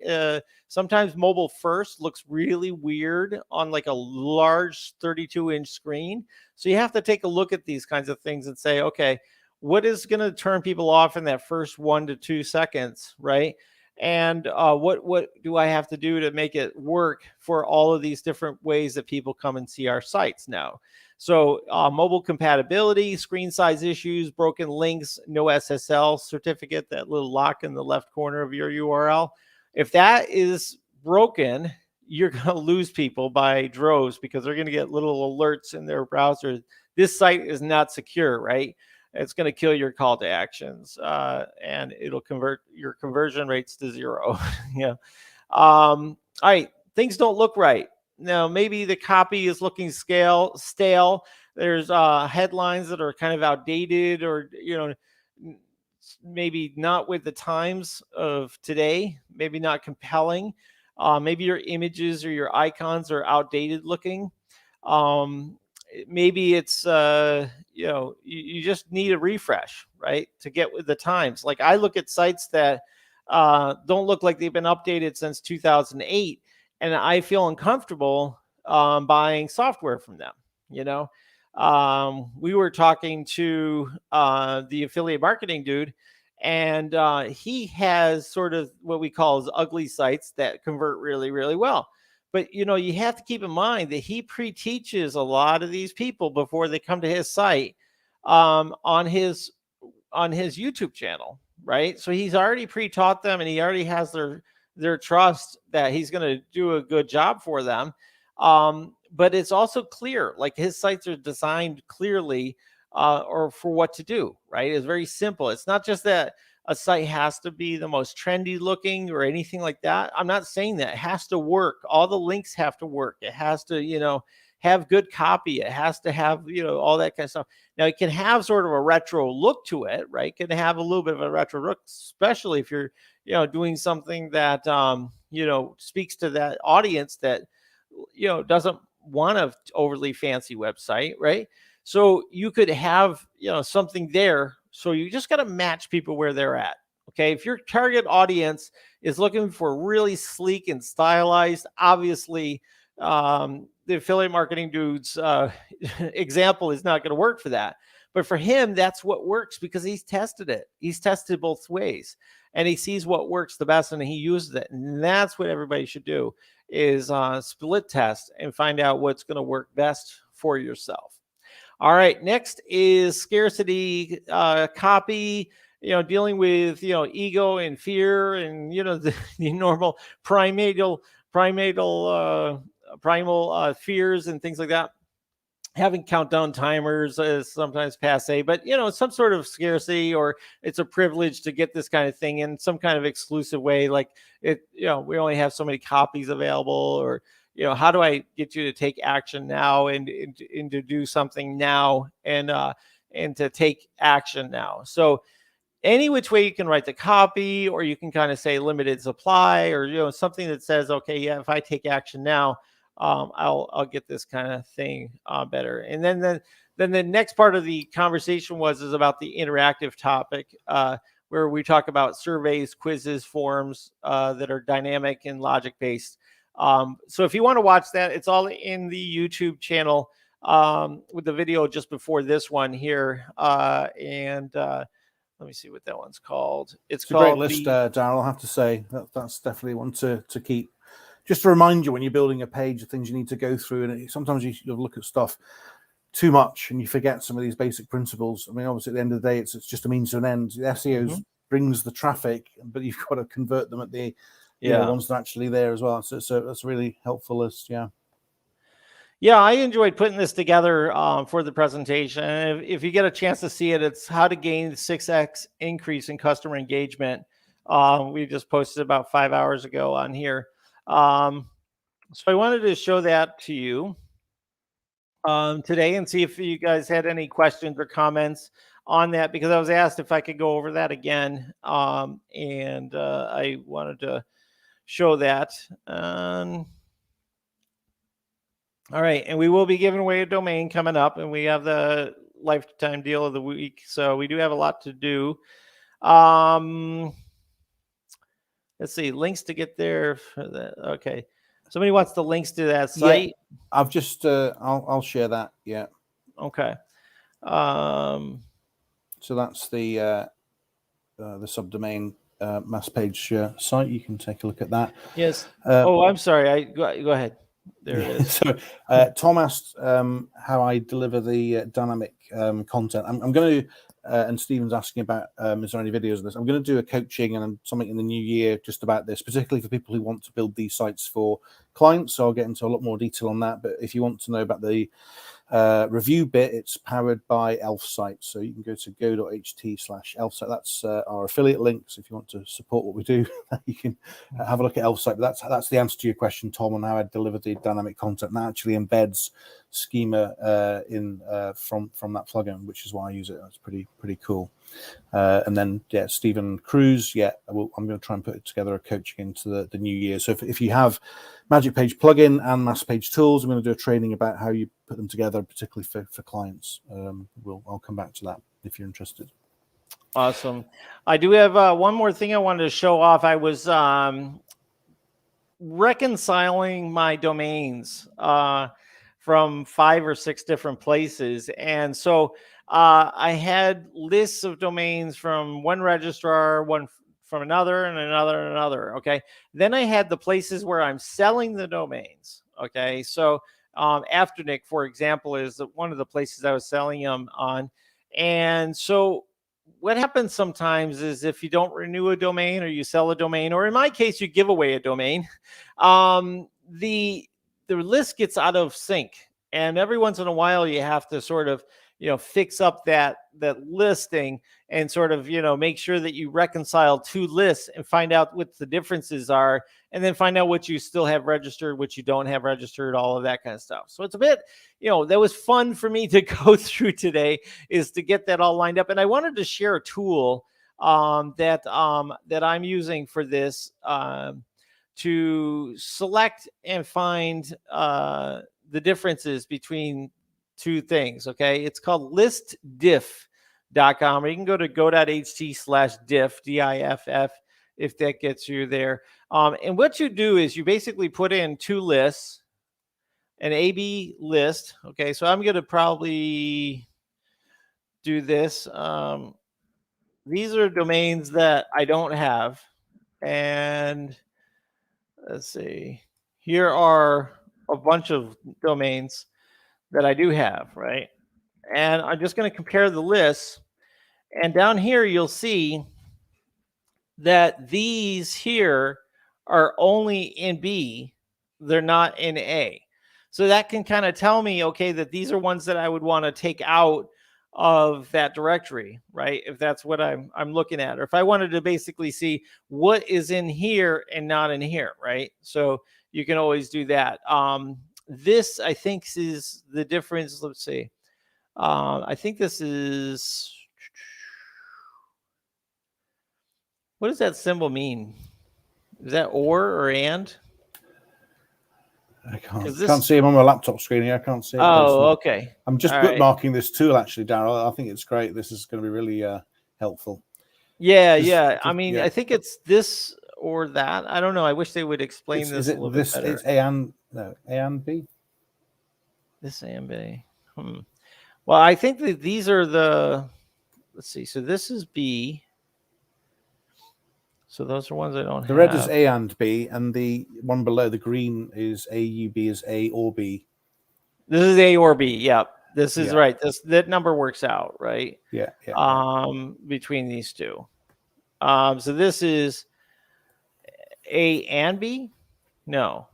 Sometimes mobile first looks really weird on like a large 32-inch screen. So you have to take a look at these kinds of things and say, okay, what is going to turn people off in that first 1 to 2 seconds, right? And what do I have to do to make it work for all of these different ways that people come and see our sites now? So mobile compatibility, screen size issues, broken links, no SSL certificate, that little lock in the left corner of your URL. If that is broken, you're going to lose people by droves because they're going to get little alerts in their browser. This site is not secure, right? It's going to kill your call to actions, and it'll convert your conversion rates to zero. Yeah. All right. Things don't look right. Now, maybe the copy is looking stale. There's headlines that are kind of outdated, or maybe not with the times of today. Maybe not compelling. Maybe your images or your icons are outdated looking. maybe it's you just need a refresh, right, to get with the times. Like I look at sites that don't look like they've been updated since 2008, and I feel uncomfortable buying software from them. We were talking to the affiliate marketing dude, and he has sort of what we call as ugly sites that convert really, really well. But you have to keep in mind that he pre-teaches a lot of these people before they come to his site on his YouTube channel, right? So he's already pre-taught them, and he already has their trust that he's going to do a good job for them. But it's also clear, like his sites are designed clearly or for what to do, right? It's very simple. It's not just that a site has to be the most trendy looking or anything like that. I'm not saying that. It has to work. All the links have to work. It has to, have good copy. It has to have, all that kind of stuff. Now it can have sort of a retro look to it, right? It can have a little bit of a retro look, especially if you're, doing something that, speaks to that audience that, doesn't want an overly fancy website, right? So you could have, something there. So you just got to match people where they're at. Okay. If your target audience is looking for really sleek and stylized, obviously, the affiliate marketing dude's example is not going to work for that. But for him, that's what works because he's tested it. He's tested both ways, and he sees what works the best, and he uses it. And that's what everybody should do is split test and find out what's going to work best for yourself. All right, next is scarcity copy, dealing with, ego and fear and, the normal primal fears and things like that. Having countdown timers is sometimes passe, but some sort of scarcity, or it's a privilege to get this kind of thing in some kind of exclusive way. Like we only have so many copies available, or how do I get you to take action now and to do something now and to take action now. So any which way you can write the copy, or you can kind of say limited supply, or something that says, okay, yeah, if I take action now, I'll get this kind of thing better. And then the next part of the conversation is about the interactive topic, where we talk about surveys, quizzes, forms that are dynamic and logic based. So if you want to watch that, it's all in the YouTube channel with the video just before this one here. Let me see what that one's called. It's called a great list, Daryl. I have to say that's definitely one to keep. Just to remind you when you're building a page of things you need to go through, and sometimes you look at stuff too much and you forget some of these basic principles. I mean, obviously at the end of the day, it's just a means to an end. The SEO brings the traffic, but you've got to convert them at the ones that are actually there as well. So that's a really helpful list. Yeah, I enjoyed putting this together for the presentation. If you get a chance to see it, it's how to gain 6x increase in customer engagement. We just posted about 5 hours ago on here. So I wanted to show that to you today and see if you guys had any questions or comments on that, because I was asked if I could go over that again. And I wanted to show that. All right, and we will be giving away a domain coming up, and we have the lifetime deal of the week. So we do have a lot to do. Let's see, links to get there for that. Okay. Somebody wants the links to that site. Yeah, I've just I'll share that. Yeah. Okay. So that's the subdomain mass page site. You can take a look at that. Yes. I'm sorry. Go ahead. There it is. So Tom asked how I deliver the dynamic content. I'm going to, and Stephen's asking about is there any videos of this? I'm going to do a coaching and something in the new year just about this, particularly for people who want to build these sites for clients. So I'll get into a lot more detail on that. But if you want to know about the review bit, it's powered by ElfSite. So you can go to go.ht/ElfSite. That's our affiliate link. So if you want to support what we do, you can have a look at ElfSite. But that's the answer to your question, Tom, on how I deliver the dynamic content. That actually embeds schema in from that plugin, which is why I use it. That's pretty cool. And then, yeah, Stephen Cruz, yeah, I'm going to try and put together a coaching into the new year. So if you have Magic Page plugin and Master Page tools, I'm going to do a training about how you put them together, particularly for clients. I'll come back to that if you're interested. Awesome. I do have one more thing I wanted to show off. I was reconciling my domains from 5 or 6 different places. And so I had lists of domains from one registrar, one from another, and another, and another. Okay. Then I had the places where I'm selling the domains. Okay. So Afternic, for example, is one of the places I was selling them on. And so what happens sometimes is if you don't renew a domain or you sell a domain, or in my case, you give away a domain, the list gets out of sync. And every once in a while, you have to sort of, fix up that listing and sort of, make sure that you reconcile 2 lists and find out what the differences are, and then find out what you still have registered, what you don't have registered, all of that kind of stuff. So it's a bit, that was fun for me to go through today, is to get that all lined up. And I wanted to share a tool that I'm using for this to select and find the differences between 2 things. Okay. It's called listdiff.com, or you can go to go.ht/diff, DIFF, if that gets you there. And what you do is you basically put in 2 lists, an AB list. Okay. So I'm going to probably do this. These are domains that I don't have. And let's see, here are a bunch of domains that I do have, right? And I'm just going to compare the lists. And down here, you'll see that these here are only in B. They're not in A. So that can kind of tell me, okay, that these are ones that I would want to take out of that directory, right? If that's what I'm looking at, or if I wanted to basically see what is in here and not in here, right? So you can always do that. This, I think, is the difference. Let's see. I think this is, what does that symbol mean? Is that or and? I can't see him on my laptop screen here. I can't see it. Oh, okay. I'm just bookmarking this tool, actually, Daryl. I think it's great. This is going to be really helpful. Yeah. I mean, I think it's this or that. I don't know. I wish they would explain this a little bit better. It's A and B? This A and B. Well, I think that these are the, let's see. So this is B. So those are ones I don't have. The red is A and B, and the one below, the green, is AUB, is A or B. This is A or B. Yep. This is right. That number works out, right? Yeah. Between these 2. So this is A and B? No.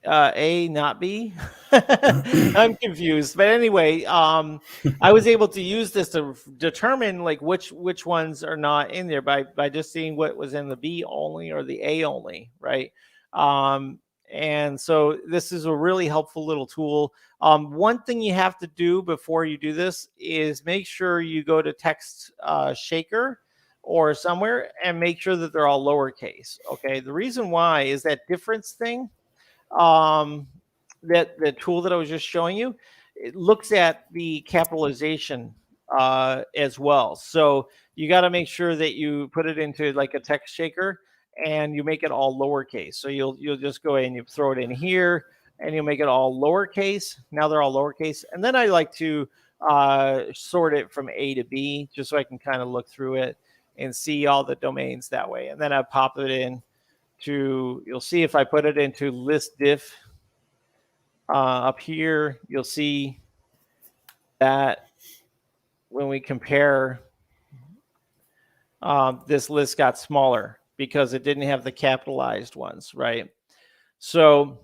A, not B. I'm confused. But anyway, I was able to use this to determine like which ones are not in there by just seeing what was in the B only or the A only, right? And so this is a really helpful little tool. One thing you have to do before you do this is make sure you go to Text Shaker or somewhere and make sure that they're all lowercase. Okay. The reason why is that difference thing. That the tool that I was just showing you, it looks at the capitalization as well. So you got to make sure that you put it into like a text shaker and you make it all lowercase. So you'll just go ahead and you throw it in here and you'll make it all lowercase. Now they're all lowercase. And then I like to sort it from A to B just so I can kind of look through it and see all the domains that way. And then I pop it in to, you'll see if I put it into list diff up here, you'll see that when we compare, this list got smaller because it didn't have the capitalized ones, right? So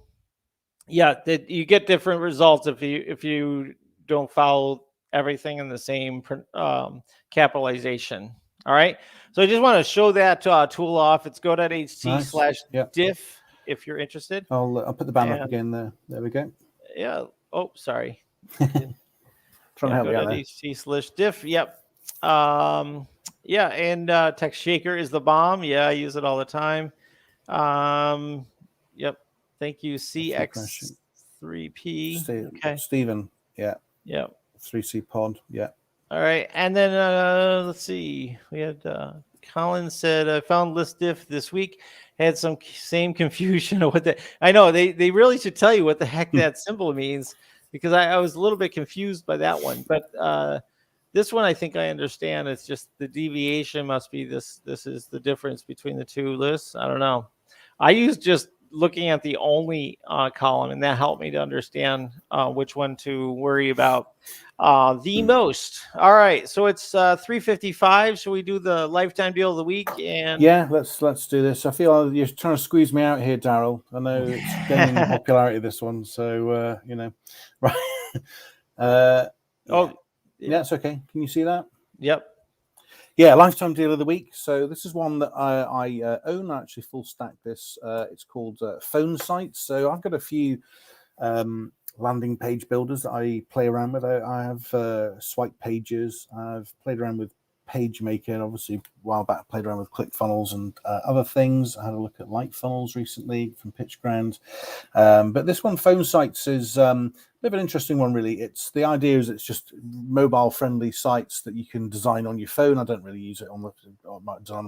yeah, you get different results if you don't follow everything in the same capitalization. All right. So I just want to show that tool off. It's go.ht/diff if you're interested. I'll put the banner up again there. There we go. Yeah. Oh, sorry. Trying to help you out there. Go.ht/diff. Yep. Yeah, and Text Shaker is the bomb. Yeah, I use it all the time. Yep. Thank you, A few questions. CX3P. Okay. Stephen, yeah. Yep. 3C Pod, yeah. All right, and then let's see. We had Colin said I found list diff this week. Had some same confusion of what the. I know they really should tell you what the heck that symbol means, because I was a little bit confused by that one. But this one I think I understand. It's just the deviation must be this. This is the difference between the two lists. I don't know. I use just looking at the only column, and that helped me to understand which one to worry about the most. All right, so it's 3:55. Should we do the lifetime deal of the week? And yeah, let's do this. I feel you're trying to squeeze me out here, Daryl. I know it's gaining popularity, this one, so right. Yeah. Oh, yeah, it's okay. Can you see that? Yep. Yeah, lifetime deal of the week. So this is one that I own. I actually full stack this. It's called Phone Sites. So I've got a few landing page builders that I play around with. I have Swipe Pages. I've played around with PageMaker. Obviously, a while back, I played around with ClickFunnels and other things. I had a look at Lightfunnels recently from PitchGround. But this one, Phone Sites, is a bit of an interesting one, really. It's the idea is it's just mobile-friendly sites that you can design on your phone. I don't really use it on my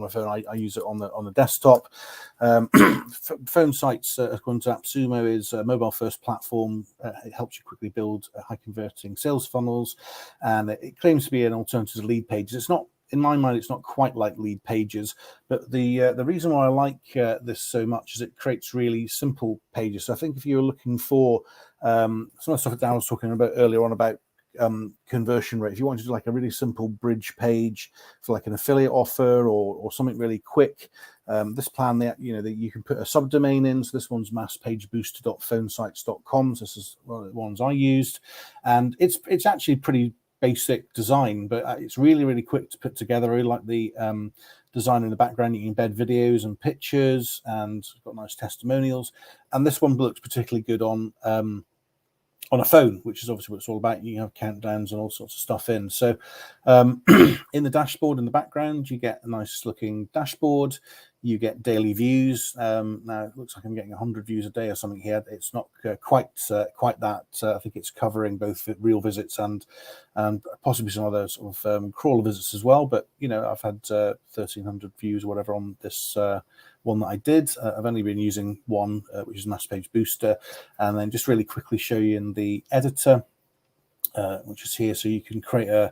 phone. I use it on the desktop. Phone Sites, according to AppSumo, is a mobile-first platform. It helps you quickly build high-converting sales funnels, and it claims to be an alternative to lead pages. It's not. In my mind, it's not quite like Lead Pages, but the reason why I like this so much is it creates really simple pages. So I think if you're looking for some of the stuff that Dan was talking about earlier on about conversion rate, if you want to do like a really simple bridge page for like an affiliate offer or something really quick, this plan that you can put a subdomain in. So this one's masspagebooster.phonesites.com. So this is one of the ones I used, and it's actually pretty basic design, but it's really, really quick to put together. I really like the design in the background. You can embed videos and pictures, and it's got nice testimonials. And this one looks particularly good on a phone, which is obviously what it's all about. You have countdowns and all sorts of stuff in. So in the dashboard in the background, you get a nice looking dashboard. You get daily views. Now it looks like I'm getting 100 views a day or something here. It's not quite that. I think it's covering both real visits and possibly some other sort of crawler visits as well. But I've had 1,300 views or whatever on this one that I did. I've only been using one, which is Mass Page Booster, and then just really quickly show you in the editor, which is here. So you can create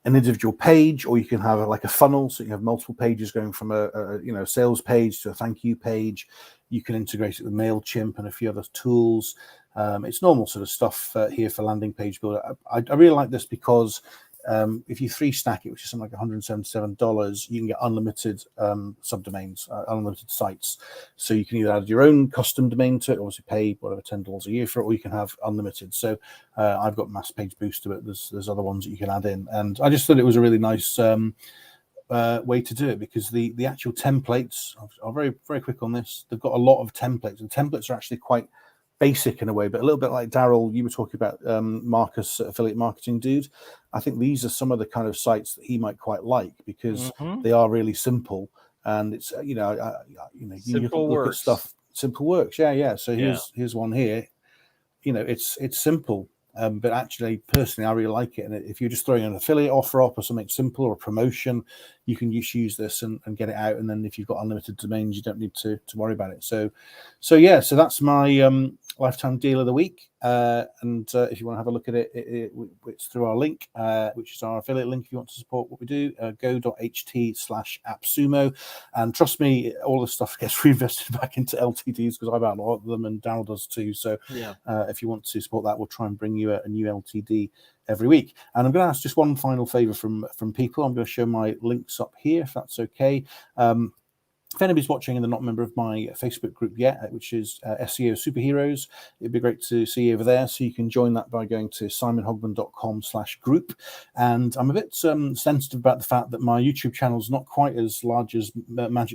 an individual page, or you can have like a funnel, so you have multiple pages going from a sales page to a thank you page. You can integrate it with MailChimp and a few other tools. It's normal sort of stuff here for landing page builder. I really like this because if you 3-stack it, which is something like $177, you can get unlimited subdomains, unlimited sites. So you can either add your own custom domain to it, obviously pay whatever $10 a year for it, or you can have unlimited. So I've got Mass Page Booster, but there's other ones that you can add in. And I just thought it was a really nice way to do it, because the actual templates are very, very quick on this. They've got a lot of templates. The templates are actually quite basic in a way, but a little bit like Daryl, you were talking about Marcus, affiliate marketing dude. I think these are some of the kind of sites that he might quite like, because they are really simple, and it's simple look works. at stuff. Simple works, yeah. So here's one here. It's simple, but actually, personally, I really like it. And if you're just throwing an affiliate offer up or something simple, or a promotion, you can just use this and get it out. And then if you've got unlimited domains, you don't need to worry about it. So that's my lifetime deal of the week. And if you want to have a look at it, it's through our link, which is our affiliate link. If you want to support what we do, go.ht/AppSumo. And trust me, all this stuff gets reinvested back into LTDs, because I buy a lot of them, and Daryl does too. So if you want to support that, we'll try and bring you a new LTD every week. And I'm going to ask just one final favor from people. I'm going to show my links up here, if that's okay. if anybody's watching and they're not a member of my Facebook group yet, which is SEO Superheroes, it'd be great to see you over there. So you can join that by going to simonhogman.com/group. And I'm a bit sensitive about the fact that my YouTube channel is not quite as large as Mass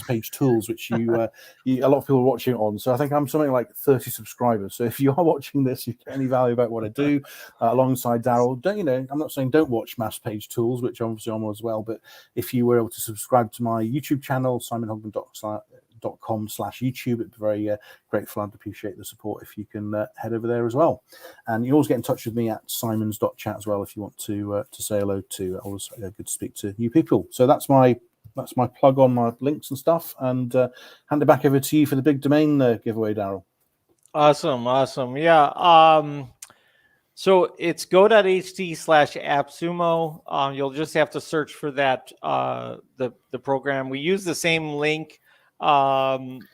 Page Tools, which a lot of people are watching it on. So I think I'm something like 30 subscribers. So if you are watching this, you get any value about what I do alongside Daryl, I'm not saying don't watch Mass Page Tools, which obviously I'm on as well, but if you were able to subscribe to my YouTube channel, simonhogman.com/YouTube, it'd be very grateful. I'd appreciate the support if you can head over there as well. And you always get in touch with me at simons.chat as well if you want to say hello to. Always good to speak to new people. So that's my plug on my links and stuff, and hand it back over to you for the big domain giveaway, Daryl. Awesome. Yeah. So it's go.ht/appsumo. You'll just have to search for that, the program. We use the same link for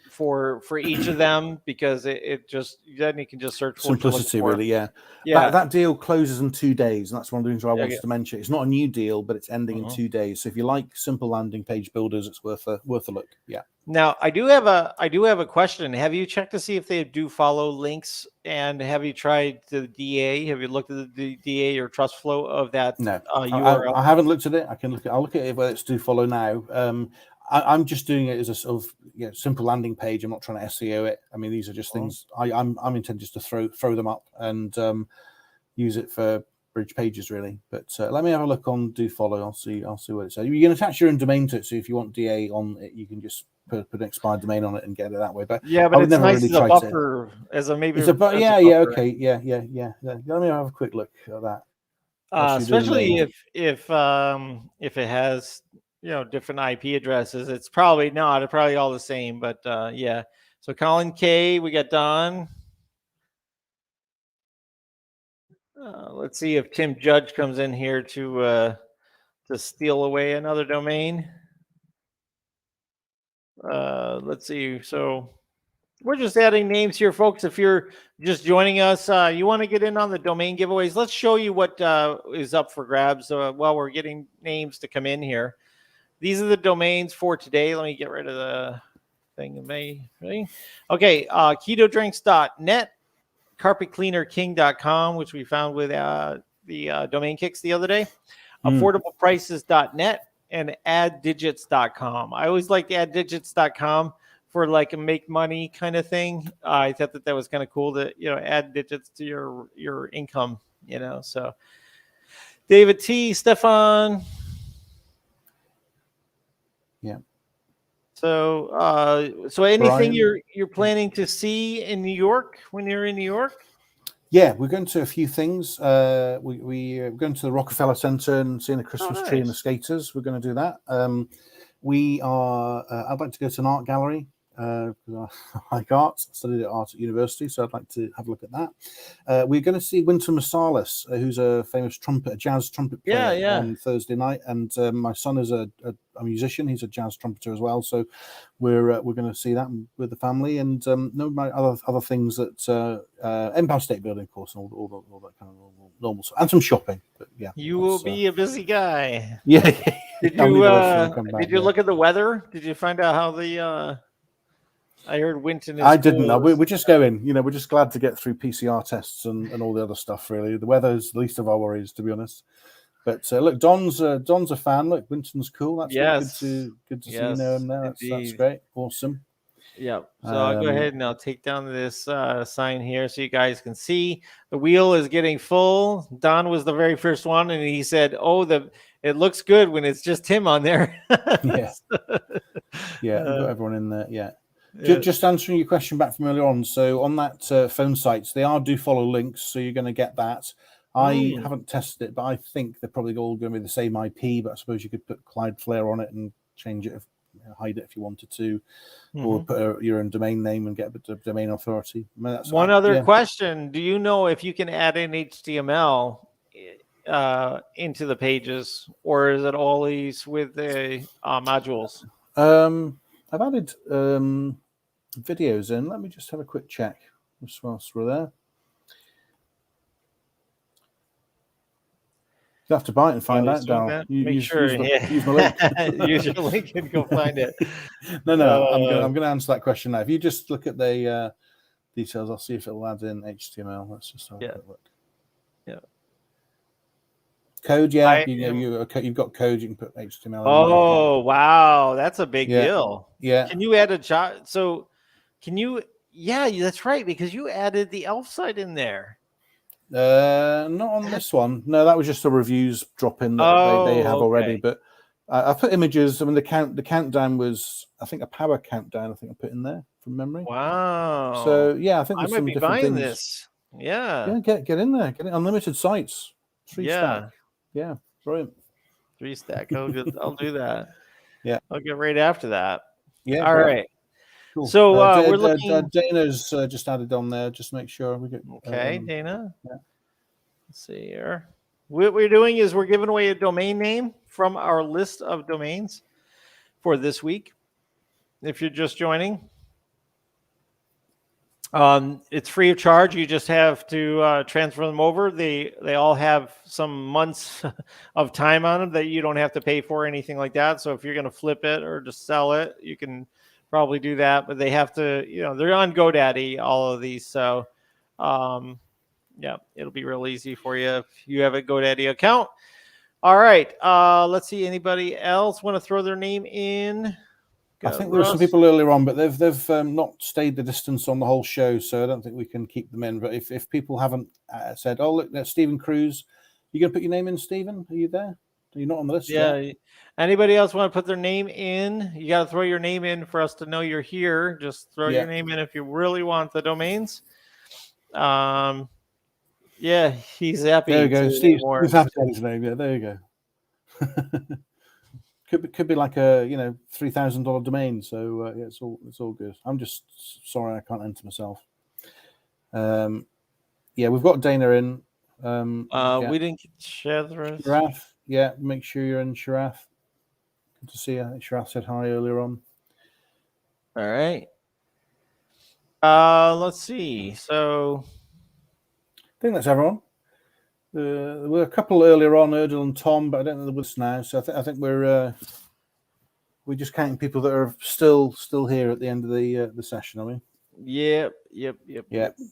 each of them because it just, then you can just search for simplicity, really. Yeah. That deal closes in 2 days, and that's one of the things I wanted to mention. It's not a new deal, but it's ending in 2 days. So if you like simple landing page builders, it's worth a look. Yeah. Now I do have a question. Have you checked to see if they do follow links, and have you tried the DA? Have you looked at the DA or trust flow of that? No, URL? I haven't looked at it. I'll look at it whether it's do follow now. I'm just doing it as a sort of simple landing page. I'm not trying to SEO it. I mean, these are just things I'm intended just to throw them up and use it for bridge pages, really. But let me have a look on do follow. I'll see what it says. You can attach your own domain to it, so if you want DA on it, you can just put an expired domain on it and get it that way. But yeah, but it's nice as a buffer, as a maybe. Okay, yeah. Let me have a quick look at that. Especially if it has different IP addresses. It's probably not. It's probably all the same. But yeah. So Colin K, we got Don. Let's see if Tim Judge comes in here to steal away another domain. Let's see. So we're just adding names here, folks. If you're just joining us, you want to get in on the domain giveaways. Let's show you what is up for grabs while we're getting names to come in here. These are the domains for today. Let me get rid of the thing. Ready? Okay, ketodrinks.net, carpetcleanerking.com, which we found with the domain kicks the other day, affordableprices.net, and adddigits.com. I always like adddigits.com for like a make money kind of thing. I thought that was kind of cool to add digits to your income. So David T, Stefan. Yeah. So anything Brian, you're planning to see in New York when you're in New York? Yeah, we're going to a few things. We're going to the Rockefeller Center and seeing the Christmas tree and the skaters. We're going to do that. I'd like to go to an art gallery because I like art. I studied art at university, so I'd like to have a look at that. We're going to see Wynton Marsalis, who's a famous jazz trumpet player, on Thursday night. And my son is a musician. He's a jazz trumpeter as well. So we're going to see that with the family, and other things that Empire State Building, of course, and all that kind of normal stuff, and some shopping. But yeah, you will be a busy guy. Yeah. Did you look at the weather? Did you find out how the? I heard Winton is. I didn't know. We're just going. We're just glad to get through PCR tests and all the other stuff. Really, the weather's the least of our worries, to be honest. But look, Don's a fan. Look, Winton's cool. That's good to see you know him there. That's great. Awesome. Yeah. So I'll go ahead and I'll take down this sign here so you guys can see. The wheel is getting full. Don was the very first one, and he said, "Oh, it looks good when it's just him on there." Yeah. Yeah. We've got everyone in there. Yeah. Just answering your question back from earlier on. So on that phone sites, they do follow links, so you're going to get that. I haven't tested it, but I think they're probably all going to be the same IP. But I suppose you could put Clydesdale on it and change it, hide it if you wanted to, or put your own domain name and get a domain authority. One other question: do you know if you can add in HTML into the pages, or is it always with the modules? I've added videos in. Let me just have a quick check whilst we're there. You have to buy it and find out, something like Daryl. that? Make sure. Use the link. Use your link and go find it. No. I'm gonna answer that question now. If you just look at the details, I'll see if it'll add in HTML. Let's just have a quick look. Yeah. Code, yeah. You've got code. You can put HTML. Oh, wow, that's a big deal. Yeah. Can you add a job? So, can you? Yeah, that's right, because you added the elf site in there. Not on this one. No, that was just the reviews drop in that they have already. But I put images. I mean, the countdown was, I think, a power countdown. I think I put in there from memory. Wow. So yeah, I think I there's might some be different buying things. this. Yeah. Yeah, get in there. Get it. Unlimited sites. 3-stack. Yeah, brilliant. 3-stack. I'll do that. Yeah, I'll get right after that. Yeah. All right. Cool. So we're looking. Dana's just added on there. Just make sure we get. Okay, Dana. Yeah. Let's see here. What we're doing is we're giving away a domain name from our list of domains for this week. If you're just joining, it's free of charge. You just have to transfer them over. They all have some months of time on them that you don't have to pay for or anything like that. So if you're going to flip it or just sell it, you can probably do that. But they have to, they're on GoDaddy, all of these. So, yeah, it'll be real easy for you if you have a GoDaddy account. All right. Let's see. Anybody else want to throw their name in? I think there were some people earlier on, but they've not stayed the distance on the whole show, so I don't think we can keep them in. But if people haven't said, "Oh, look, that's Stephen Cruz," you gonna put your name in, Stephen? Are you there? Are you not on the list? Yeah. Yet? Anybody else want to put their name in? You got to throw your name in for us to know you're here. Just throw your name in if you really want the domains. Yeah, he's happy. There we go. Steve's happy to his name. Yeah, there you go. Could be like a $3,000 domain. So yeah, it's all good. I'm just sorry I can't enter myself. Yeah, we've got Dana in. We didn't get Shazras. Sharaf. Yeah, make sure you're in, Sharaf. Good to see you. Sharaf said hi earlier on. All right. Let's see. So I think that's everyone. There were a couple earlier on, Erdal and Tom, but I don't know the what's now. So I think we're just counting people that are still here at the end of the session, are we? Yep. Yeah,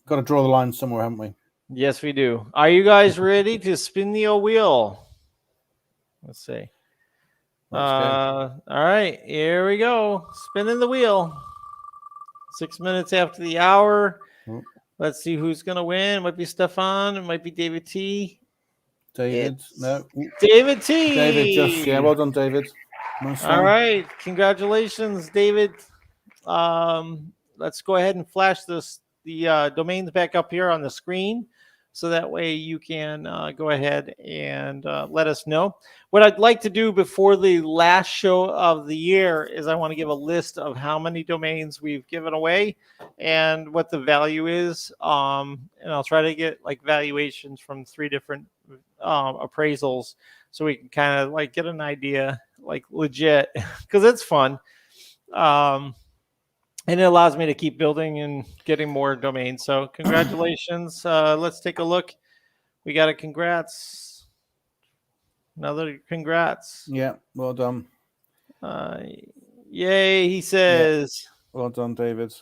got to draw the line somewhere, haven't we? Yes, we do. Are you guys ready to spin the old wheel? Let's see. All right, here we go. Spinning the wheel. 6 minutes after the hour. Oh. Let's see who's going to win. It might be Stefan. It might be David T. David. No. David T. David, well done, David. Nice one. All right. Congratulations, David. Let's go ahead and flash the domains back up here on the screen. So that way you can go ahead and let us know. What I'd like to do before the last show of the year is I want to give a list of how many domains we've given away and what the value is. And I'll try to get like valuations from 3 different appraisals so we can kind of like get an idea, like legit, because it's fun. And it allows me to keep building and getting more domains. So congratulations. Let's take a look. We got a congrats. Another congrats. Yeah, well done. Yay, he says. Yeah. Well done, David.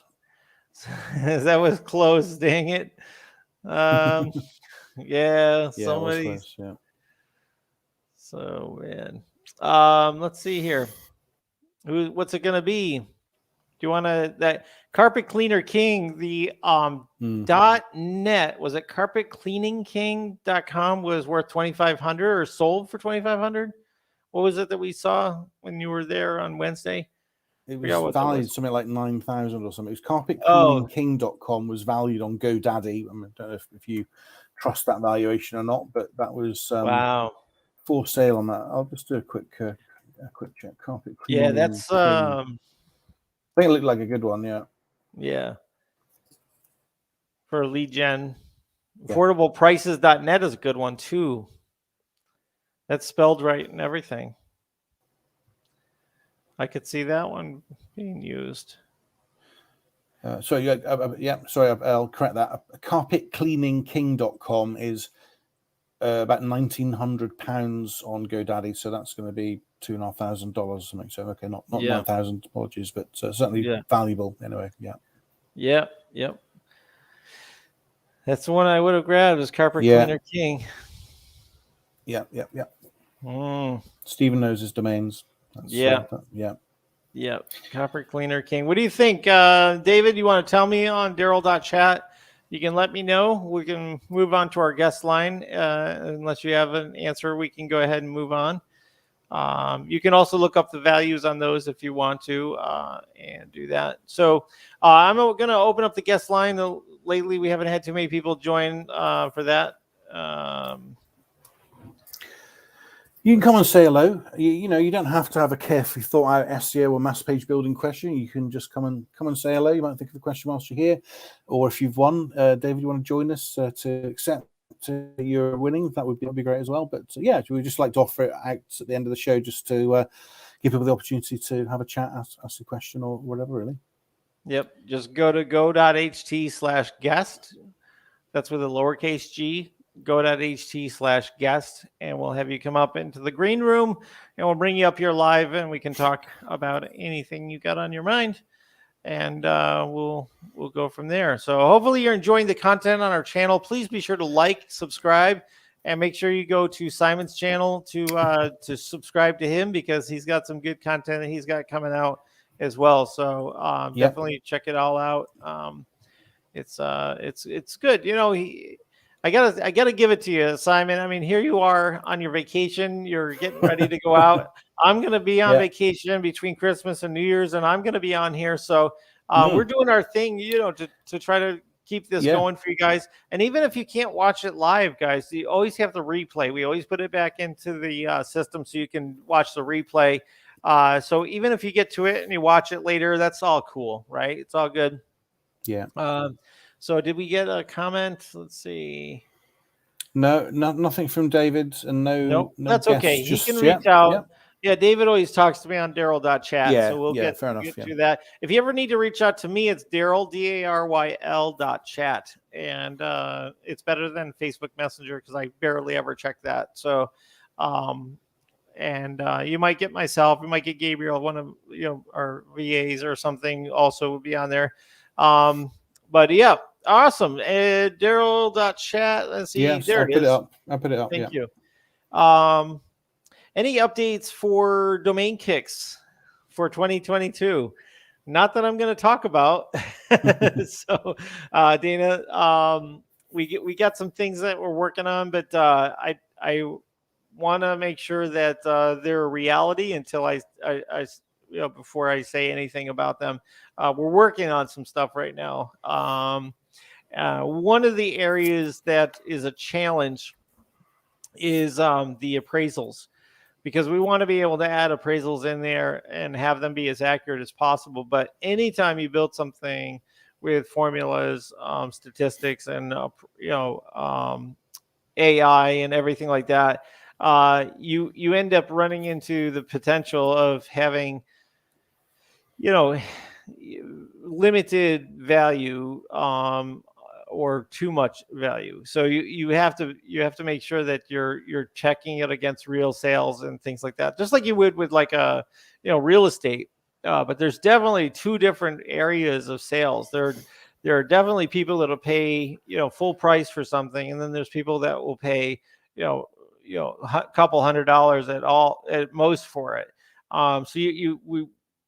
That was close, dang it. Yeah, somebody. Close, yeah. So, man. Let's see here. What's it going to be? Do you want that Carpet Cleaner King, the .net, was it carpetcleaningking.com was worth $2,500 or sold for $2,500? What was it that we saw when you were there on Wednesday? It was valued something like 9,000 or something. It was carpetcleaningking.com was valued on GoDaddy. I mean, I don't know if you trust that valuation or not, but that was wow for sale on that. I'll just do a quick check. Carpet Cleaning. Yeah, that's I think it looked like a good one, yeah. Yeah. For lead gen. Affordableprices.net is a good one too. That's spelled right and everything. I could see that one being used. Sorry, I'll correct that. Carpetcleaningking.com is about £1,900 on GoDaddy, so that's going to be $2,500 or something. So okay, not 9,000, apologies, but certainly valuable anyway. Yep. That's the one I would have grabbed, is Carpet Cleaner King. Yeah. Stephen knows his domains. Carpet Cleaner King. What do you think, David? You want to tell me on Daryl.chat? You can let me know. We can move on to our guest line. Unless you have an answer, we can go ahead and move on. You can also look up the values on those if you want to, and do that. So I'm going to open up the guest line. Lately, we haven't had too many people join for that. You can come and say hello. You don't have to have a carefully thought out SEO or mass page building question. You can just come and say hello. You might think of the question whilst you're here, or if you've won, David, you want to join us to accept you're winning, that would be great as well. But we just like to offer it out at the end of the show, just to give people the opportunity to have a chat, ask a question or whatever, really. Yep. Just go to go.ht/guest. That's with a lowercase g, go.ht/guest, and we'll have you come up into the green room, and we'll bring you up here live, and we can talk about anything you got on your mind. And we'll go from there. So hopefully you're enjoying the content on our channel. Please be sure to like, subscribe, and make sure you go to Simon's channel to subscribe to him, because he's got some good content that he's got coming out as well. So definitely check it all out. It's good. I gotta give it to you, Simon. I mean, here you are on your vacation. You're getting ready to go out. I'm going to be on vacation between Christmas and New Year's, and I'm going to be on here. So we're doing our thing, to try to keep this going for you guys. And even if you can't watch it live, guys, you always have the replay. We always put it back into the system so you can watch the replay. So even if you get to it and you watch it later, that's all cool, right? It's all good. Yeah. So did we get a comment? Let's see. No, nothing from David, and no, that's okay. He can reach out. Yeah, David always talks to me on Daryl.chat, so we'll get to that. If you ever need to reach out to me, it's Daryl, DARYL.chat, and it's better than Facebook Messenger because I barely ever check that. So, and you might get myself, you might get Gabriel, one of our VAs or something, also would be on there. But yeah, awesome. Daryl.chat. Let's see. There it is. I'll put it up. Thank you. Any updates for domain kicks for 2022? Not that I'm going to talk about. So, Dana, we got some things that we're working on, but I want to make sure that they're a reality until I before I say anything about them. We're working on some stuff right now. One of the areas that is a challenge is the appraisals, because we want to be able to add appraisals in there and have them be as accurate as possible. But anytime you build something with formulas, statistics, and AI and everything like that, you end up running into the potential of having limited value or too much value. So you have to make sure that you're checking it against real sales and things like that, just like you would with like a real estate. But there's definitely two different areas of sales. There are definitely people that'll pay full price for something, and then there's people that will pay a couple $100 at most for it. So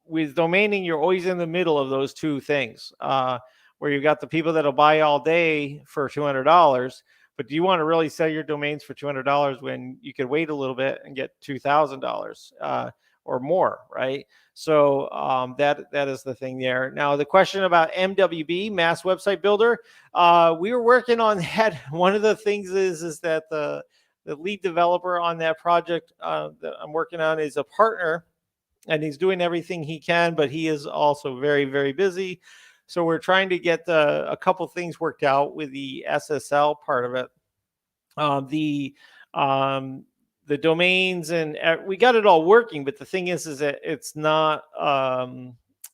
with domaining, you're always in the middle of those two things, where you've got the people that'll buy all day for $200, but do you want to really sell your domains for $200 when you could wait a little bit and get $2,000 or more, right? So that is the thing there. Now, the question about MWB, Mass Website Builder, we were working on that. One of the things is that the lead developer on that project that I'm working on is a partner, and he's doing everything he can, but he is also very, very busy. So we're trying to get a couple things worked out with the SSL part of it. The domains, and we got it all working, but the thing is that it's not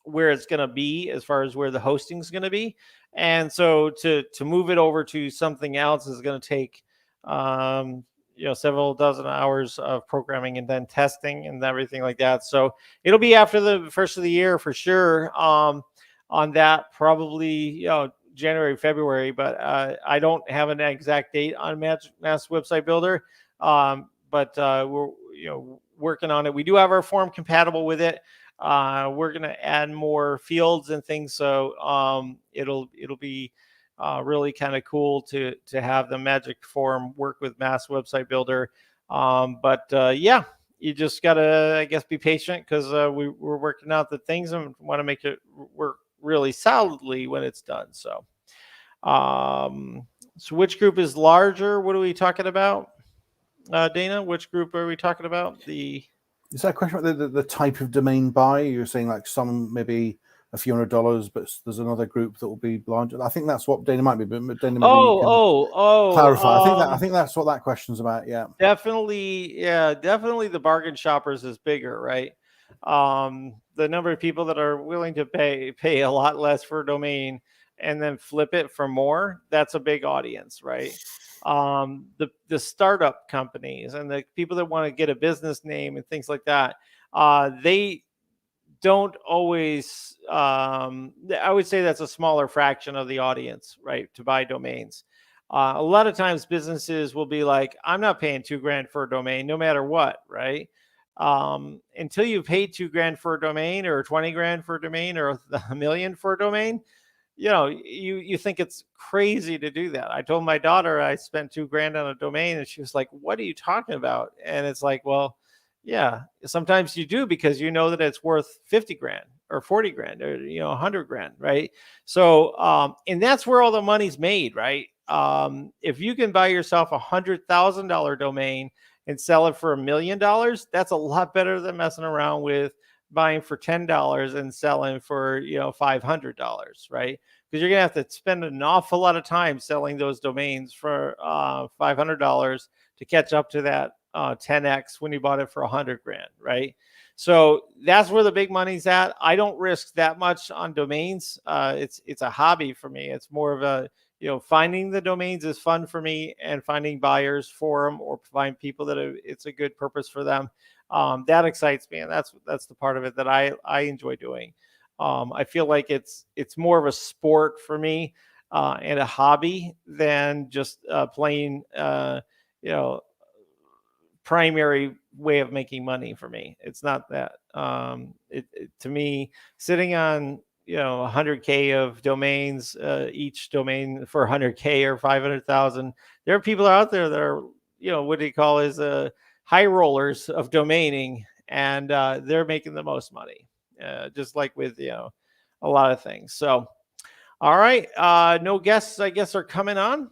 where it's going to be as far as where the hosting is going to be. And so to move it over to something else is going to take several dozen hours of programming and then testing and everything like that. So it'll be after the first of the year for sure. On that, probably January, February, but I don't have an exact date on Mass Website Builder. But we're working on it. We do have our form compatible with it. We're going to add more fields and things, so it'll be really kind of cool to have the Magic form work with Mass Website Builder. Yeah, you just gotta, I guess, be patient, because we're working out the things and want to make it work really solidly when it's done. So which group is larger? What are we talking about, Dana? Which group are we talking about? Is that a question about the type of domain buy? You're saying like some maybe a few $100s, but there's another group that will be larger. I think that's what Dana might be, but Dana maybe you can clarify. I think that's what that question's about. Yeah, definitely the bargain shoppers is bigger, right? The number of people that are willing to pay a lot less for a domain and then flip it for more, that's a big audience, right? The startup companies and the people that want to get a business name and things like that, they don't always, I would say that's a smaller fraction of the audience, right, to buy domains. A lot of times businesses will be like, I'm not paying $2,000 for a domain no matter what, right? Until you pay $2,000 for a domain, or $20,000 for a domain, or $1 million for a domain, you think it's crazy to do that. I told my daughter I spent $2,000 on a domain, and she was like, "What are you talking about?" And it's like, well, yeah, sometimes you do, because you know that it's worth $50,000 or $40,000 or $100,000, right? So, and that's where all the money's made, right? If you can buy yourself $100,000 domain and sell it for $1 million, that's a lot better than messing around with buying for $10 and selling for $500, right? Because you're gonna have to spend an awful lot of time selling those domains for $500 to catch up to that 10x when you bought it for $100,000, right? So that's where the big money's at. I don't risk that much on domains. It's a hobby for me. It's more of a finding the domains is fun for me, and finding buyers for them, or find people that it's a good purpose for them. That excites me, and that's the part of it that I enjoy doing. I feel like it's more of a sport for me, and a hobby, than just playing primary way of making money for me. It's not that. To me, sitting on 100K of domains, each domain for 100K or 500,000, there are people out there that are what do you call is high rollers of domaining, and they're making the most money, just like with a lot of things. So all right, no guests I guess are coming on.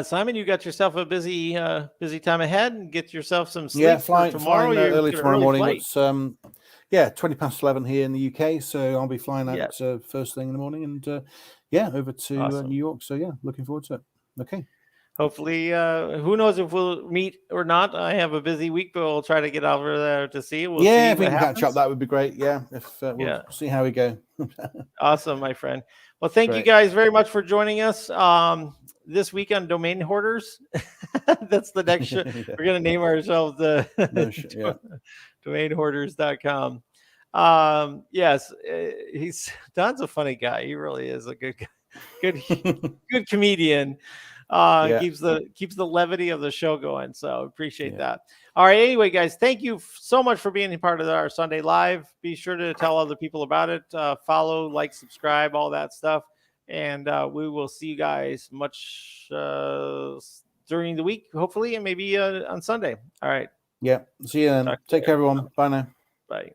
Simon, you got yourself a busy time ahead, and get yourself some sleep for tomorrow. Flying early tomorrow morning. It's 11:20 here in the UK, so I'll be flying out first thing in the morning, and over to New York. So looking forward to it. Okay. Hopefully, who knows if we'll meet or not. I have a busy week, but we'll try to get over there to see. We'll see if we can catch up, that would be great. We'll see how we go. Awesome, my friend. Well, thank you guys very much for joining us this week on Domain Hoarders. That's the next show. We're going to name ourselves domainhoarders.com. Yes, Don's a funny guy. He really is a good guy. Good comedian. Keeps the levity of the show going. So appreciate that. All right. Anyway, guys, thank you so much for being a part of our Sunday Live. Be sure to tell other people about it. Follow, like, subscribe, all that stuff. And we will see you guys much during the week, hopefully, and maybe on Sunday. All right. Yeah. See you then. Take care, everyone. Bye now. Bye.